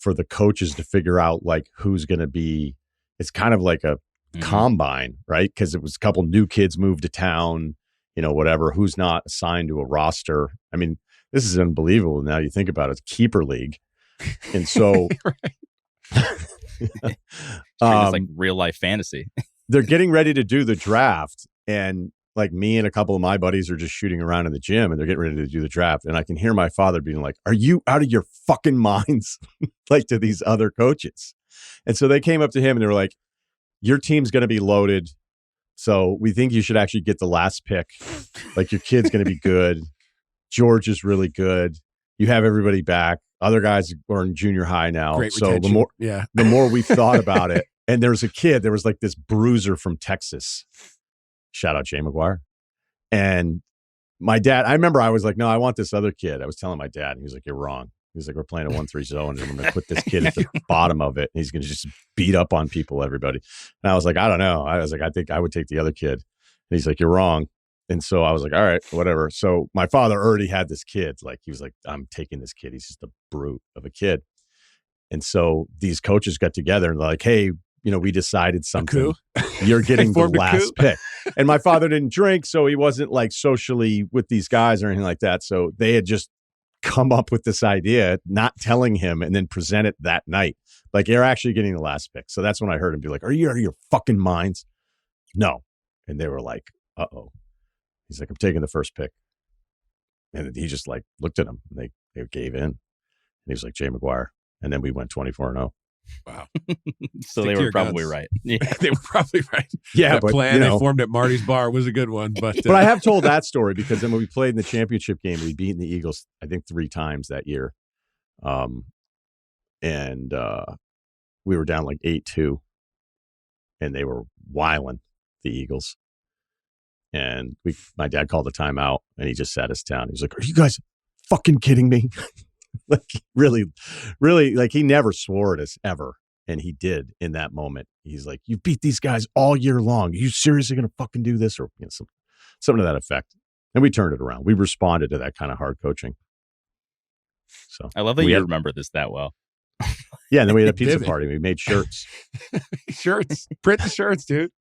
for the coaches to figure out like who's going to be. It's kind of like a combine, right? Because it was a couple new kids moved to town, whatever. Who's not assigned to a roster? I mean, this is unbelievable. Now you think about it, it's keeper league, and so It's like real life fantasy. They're getting ready to do the draft, and like me and a couple of my buddies are just shooting around in the gym, and they're getting ready to do the draft. And I can hear my father being like, "Are you out of your fucking minds?" Like to these other coaches. And so they came up to him and they were like, "Your team's going to be loaded. So we think you should actually get the last pick. Like your kid's going to be good. George is really good. You have everybody back. Other guys are in junior high now." Great so retention. the more we've thought about it, and there was like this bruiser from Texas. Shout out Jay McGuire. And my dad, I remember I was like, "No, I want this other kid." I was telling my dad, and he was like, "You're wrong." He's like, "We're playing a 1-3 zone, and I'm going to put this kid at the bottom of it. And he's going to just beat up on people, everybody." And I was like, "I don't know." I was like, "I think I would take the other kid." And he's like, "You're wrong." And so I was like, "All right, whatever." So my father already had this kid. Like he was like, "I'm taking this kid. He's just a brute of a kid." And so these coaches got together and they're like, "Hey, we decided something. You're getting the last pick." And my father didn't drink, so he wasn't like socially with these guys or anything like that. So they had just come up with this idea, not telling him, and then present it that night. Like, "You're actually getting the last pick." So that's when I heard him be like, "Are you out of your fucking minds?" No. And they were like, "Uh-oh." He's like, "I'm taking the first pick." And he just like looked at him and they gave in. And he was like, "Jay McGuire." And then we went 24-0. Wow. So they were probably right. Yeah. They were probably right. Yeah, that but plan they formed at Marty's Bar was a good one. But I have told that story because then when we played in the championship game, we beat the Eagles, I think 3 times that year. And we were down like 8-2 and they were wiling the Eagles. And my dad called a timeout and he just sat us down. He was like, "Are you guys fucking kidding me?" Like really, really, like he never swore at us ever. And he did in that moment. He's like, "You beat these guys all year long. Are you seriously going to fucking do this?" Or something to that effect. And we turned it around. We responded to that kind of hard coaching. So I love that you remember this that well. Yeah. And then we had a pizza party. We made shirts. Shirts. Print the shirts, dude.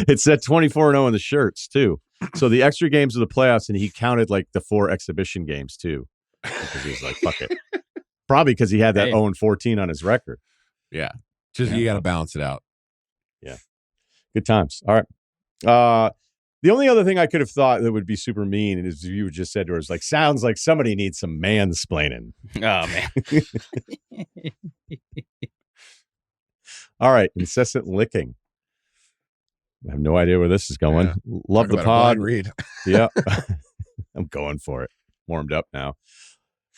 It said 24-0 in the shirts too. So the extra games of the playoffs, and he counted like the 4 exhibition games too. Because he was like, "Fuck it." Probably because he had that 0-14 on his record. Yeah. Just you got to balance it out. Yeah. Good times. All right. The only other thing I could have thought that would be super mean is you just said to her, is like, sounds like somebody needs some mansplaining. Oh, man. All right. Incessant licking. I have no idea where this is going. Yeah. Love Talk the about a pod. blind read. Yeah. I'm going for it. Warmed up now.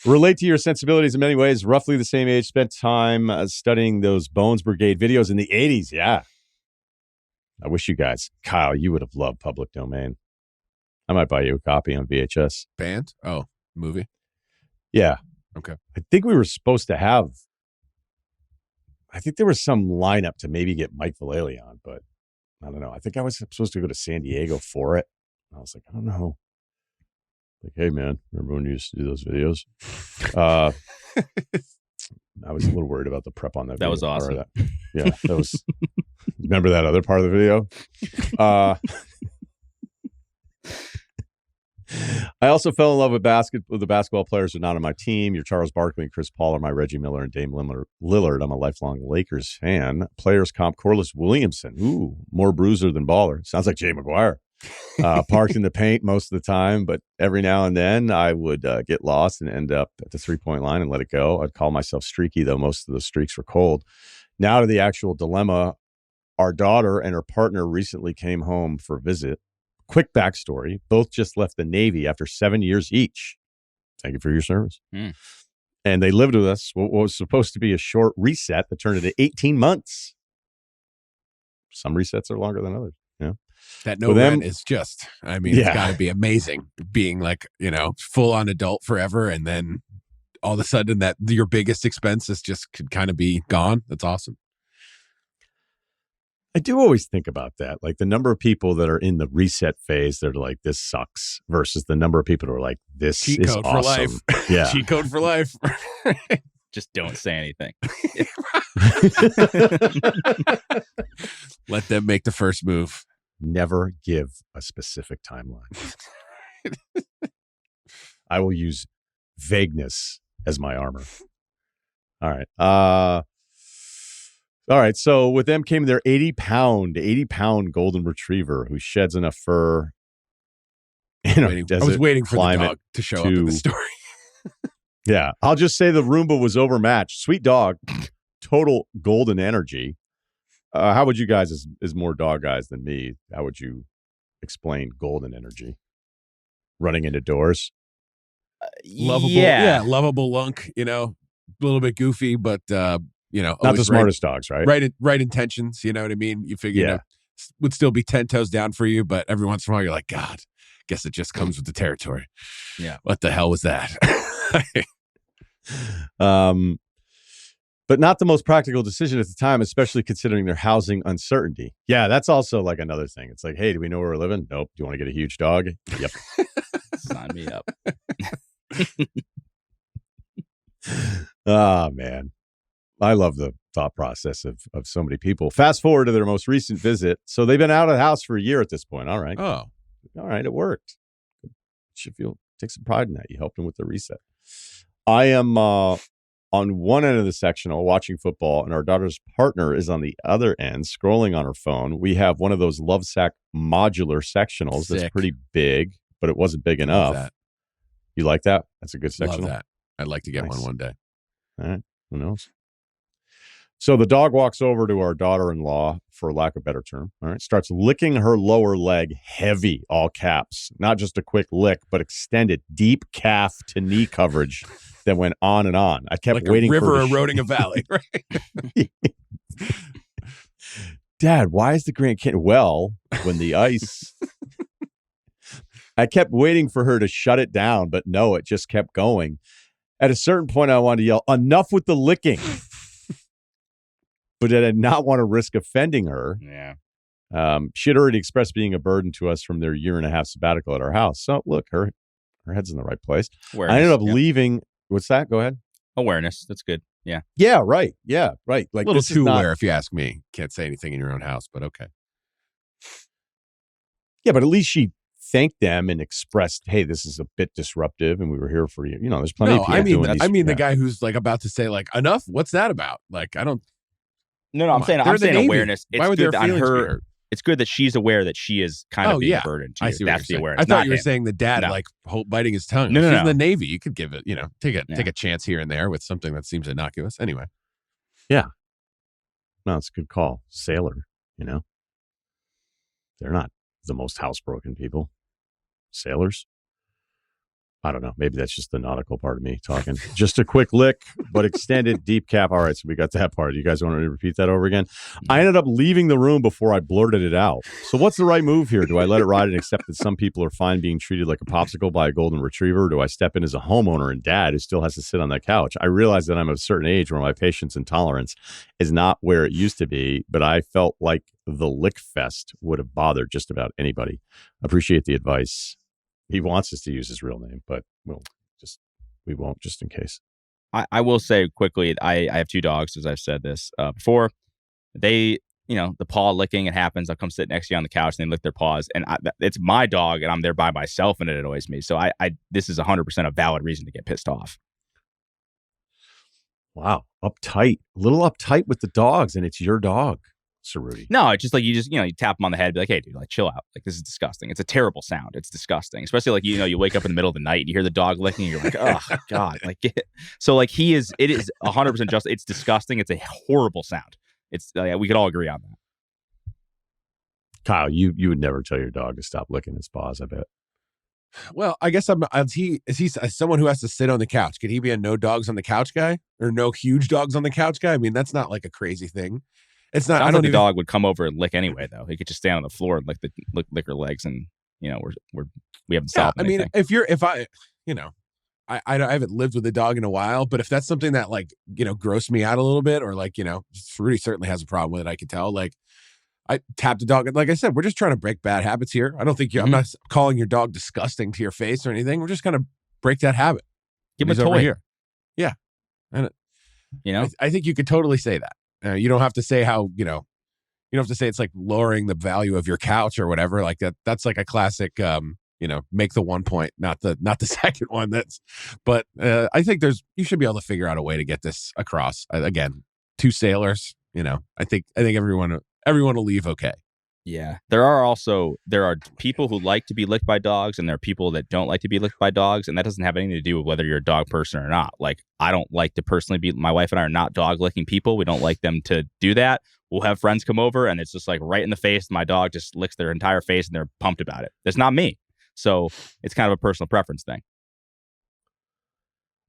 Relate to your sensibilities in many ways. Roughly the same age. Spent time studying those Bones Brigade videos in the 80s. Yeah. I wish you guys, Kyle, you would have loved Public Domain. I might buy you a copy on VHS. Band? Oh, movie? Yeah. Okay. I think we were supposed to have, I think there was some lineup to maybe get Mike Vallely on, but I don't know. I think I was supposed to go to San Diego for it. I was like, I don't know. Like, hey, man, remember when you used to do those videos? I was a little worried about the prep on that video. That was awesome. That was, remember that other part of the video? I also fell in love with the basketball players who are not on my team. Your Charles Barkley and Chris Paul are my Reggie Miller and Dame Lillard. I'm a lifelong Lakers fan. Players comp Corliss Williamson. Ooh, more bruiser than baller. Sounds like Jay McGuire. Parked in the paint most of the time, but every now and then I would get lost and end up at the 3-point line and let it go. I'd call myself streaky, though most of the streaks were cold. Now to the actual dilemma. Our daughter and her partner recently came home for a visit. Quick backstory. Both just left the Navy after 7 years each. Thank you for your service. And they lived with us what was supposed to be a short reset that turned into 18 months. Some resets are longer than others. Yeah. That rent is just, I mean, it's got to be amazing being like, full on adult forever. And then all of a sudden that your biggest expenses just could kind of be gone. That's awesome. I do always think about that. Like the number of people that are in the reset phase that are like, this sucks versus the number of people who are like, this cheat is code awesome. For life. Yeah. Cheat code for life. Just don't say anything. Let them make the first move. Never give a specific timeline. I will use vagueness as my armor. All right. All right. So with them came their 80-pound golden retriever who sheds enough fur. I was waiting for the dog to show up in the story. Yeah. I'll just say the Roomba was overmatched. Sweet dog. Total golden energy. How would you guys, as more dog guys than me, how would you explain golden energy? Running into doors? Lovable, lovable lunk, a little bit goofy, but, not the smartest dogs, right? Right intentions, you know what I mean? You figure, would still be 10 toes down for you, but every once in a while you're like, God, guess it just comes with the territory. Yeah. What the hell was that? But not the most practical decision at the time, especially considering their housing uncertainty. Yeah, that's also like another thing. It's like, hey, do we know where we're living? Nope. Do you want to get a huge dog? Yep. Sign me up. Man. I love the thought process of so many people. Fast forward to their most recent visit. So they've been out of the house for a year at this point. All right. Oh. All right. It worked. You should take some pride in that. You helped them with the reset. I am on one end of the sectional watching football, and our daughter's partner is on the other end scrolling on her phone. We have one of those Lovesac modular sectionals that's pretty big, but it wasn't big enough. That. You like that? That's a good sectional. Love that. I'd like to get one day. All right. Who knows? So the dog walks over to our daughter-in-law, for lack of a better term, all right, starts licking her lower leg heavy, all caps. Not just a quick lick, but extended deep calf to knee coverage that went on and on. I kept waiting for river eroding a valley, right? Dad, why is the Grand Canyon? Well, when the ice... I kept waiting for her to shut it down, but no, it just kept going. At a certain point, I wanted to yell, enough with the licking. But I did not want to risk offending her. Yeah. She had already expressed being a burden to us from their 1.5-year sabbatical at our house. So look, her head's in the right place. Awareness, I ended up leaving. What's that? Go ahead. Awareness. That's good. Yeah. Yeah. Right. Yeah. Right. Like a little too aware, if you ask me. Can't say anything in your own house, but okay. Yeah, but at least she thanked them and expressed, "Hey, this is a bit disruptive, and we were here for you." There's plenty of people doing these. I mean, the guy who's like about to say, like, enough. What's that about? Like, I don't. No, I'm saying awareness. Why would their feelings be hurt? It's good that she's aware that she is kind of being a burden to you. I see That's the awareness. I thought you were saying the dad biting his tongue. No, She's in the Navy. You could give it, take a chance here and there with something that seems innocuous. Anyway. Yeah. No, it's a good call. Sailor, they're not the most housebroken people. Sailors. I don't know. Maybe that's just the nautical part of me talking. Just a quick lick, but extended deep cap. All right, so we got that part. You guys want to repeat that over again? I ended up leaving the room before I blurted it out. So what's the right move here? Do I let it ride and accept that some people are fine being treated like a popsicle by a golden retriever? Or do I step in as a homeowner and dad who still has to sit on that couch? I realize that I'm of a certain age where my patience and tolerance is not where it used to be, but I felt like the lick fest would have bothered just about anybody. Appreciate the advice. He wants us to use his real name, but we won't just in case. I will say quickly, I have 2 dogs, as I've said this before. They, the paw licking, it happens. I'll come sit next to you on the couch and they lick their paws. And it's my dog and I'm there by myself and it annoys me. So this is 100% a valid reason to get pissed off. Wow. Uptight. A little uptight with the dogs and it's your dog. Cerruti. No, it's just like you tap them on the head, be like, "Hey, dude, like chill out. Like this is disgusting. It's a terrible sound. It's disgusting." Especially like you wake up in the middle of the night and you hear the dog licking, and you're like, "Oh God!" Like so, like it is 100% just. It's disgusting. It's a horrible sound. It's we could all agree on that. Kyle, you would never tell your dog to stop licking his paws. I bet. Well, I guess is he someone who has to sit on the couch? Could he be a no dogs on the couch guy or no huge dogs on the couch guy? I mean, that's not like a crazy thing. It's not. I don't think the dog would come over and lick anyway, though. He could just stand on the floor and lick her legs, and we haven't solved anything. I mean, I haven't lived with a dog in a while, but if that's something that grossed me out a little bit, or Rudy certainly has a problem with it, I can tell. Like, I tapped the dog. Like I said, we're just trying to break bad habits here. I don't think I'm not calling your dog disgusting to your face or anything. We're just gonna break that habit. Give him a toy here. Yeah, and You know, I think you could totally say that. You don't have to say how, you don't have to say it's like lowering the value of your couch or whatever. Like that's like a classic, make the 1 point, not the second one. But I think you should be able to figure out a way to get this across. Again, two sailors, I think everyone will leave okay. Yeah. There are people who like to be licked by dogs, and there are people that don't like to be licked by dogs. And that doesn't have anything to do with whether you're a dog person or not. Like, I don't like to personally my wife and I are not dog licking people. We don't like them to do that. We'll have friends come over and it's just like right in the face. My dog just licks their entire face and they're pumped about it. That's not me. So it's kind of a personal preference thing.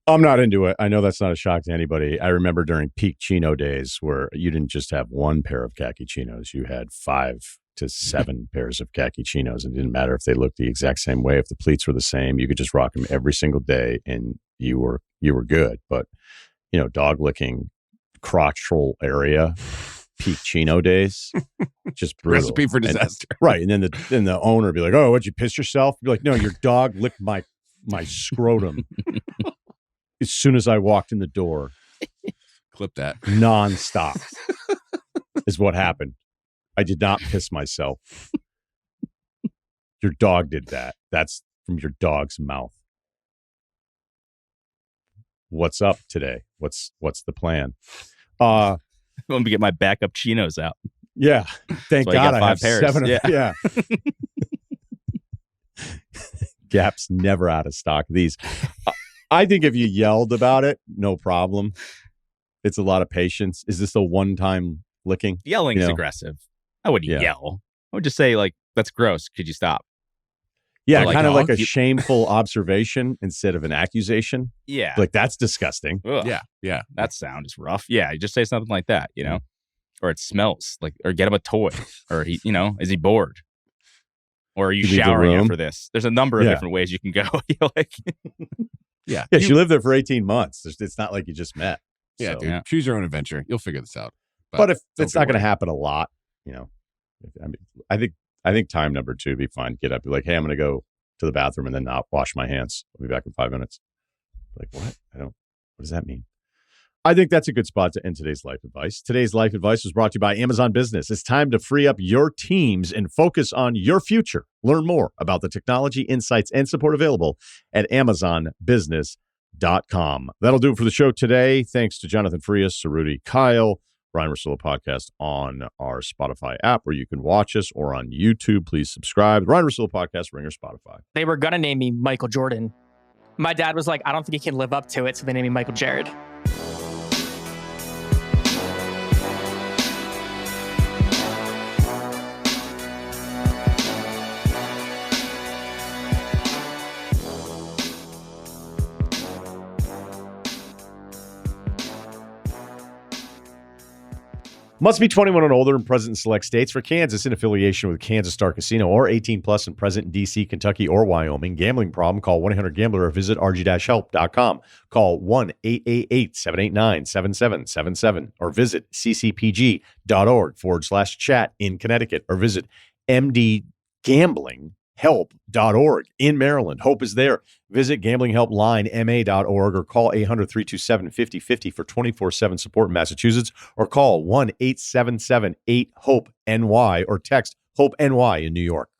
I'm not into it. I know that's not a shock to anybody. I remember during peak chino days where you didn't just have one pair of khaki chinos. You had 5 to 7 pairs of khaki chinos. It didn't matter if they looked the exact same way. If the pleats were the same, you could just rock them every single day and you were good. But, dog licking crotchal area, peak chino days, just brutal. Recipe for disaster. Right. And then the owner would be like, "Oh, what'd you piss yourself?" You'd be like, "No, your dog licked my scrotum." As soon as I walked in the door, clip that nonstop is what happened. I did not piss myself. Your dog did that. That's from your dog's mouth. What's up today? What's the plan? I'm going to get my backup chinos out. Yeah. Thank God I have 5 pairs. 7 of them. Yeah. Gap's never out of stock. These. I think if you yelled about it, no problem. It's a lot of patience. Is this a one-time licking? Yelling is aggressive. I wouldn't yell. I would just say, like, that's gross. Could you stop? Yeah, kind of like a shameful observation instead of an accusation. Yeah. Like, that's disgusting. Ugh. Yeah. That sound is rough. Yeah, you just say something like that, Or it smells. Like, or get him a toy. Or, he, is he bored? Or are you showering after this? There's a number of different ways you can go. Yeah, she lived there for 18 months. It's not like you just met. Yeah, dude. Choose your own adventure. You'll figure this out. But if it's not going to happen a lot, I think time number 2 would be fine. Get up, be like, "Hey, I'm going to go to the bathroom and then not wash my hands. I'll be back in 5 minutes." Like, what? What does that mean? I think that's a good spot to end today's life advice. Today's life advice was brought to you by Amazon Business. It's time to free up your teams and focus on your future. Learn more about the technology, insights, and support available at AmazonBusiness.com. That'll do it for the show today. Thanks to Jonathan Frias, Cerruti, Kyle, Ryen Russillo podcast on our Spotify app where you can watch us, or on YouTube. Please subscribe. The Ryen Russillo podcast, Ringer, Spotify. They were going to name me Michael Jordan. My dad was like, "I don't think he can live up to it," so they named me Michael Jared. Must be 21 and older and present in select states. For Kansas, in affiliation with Kansas Star Casino, or 18 plus and present in D.C., Kentucky, or Wyoming. Gambling problem? Call 1-800-GAMBLER or visit rg-help.com. Call 1-888-789-7777 or visit ccpg.org/chat in Connecticut, or visit mdgamblinghelp.org in Maryland. Hope is there. Visit gamblinghelplinema.org or call 800-327-5050 for 24/7 support in Massachusetts, or call 1-877-8-HOPE-NY or text HOPE-NY in New York.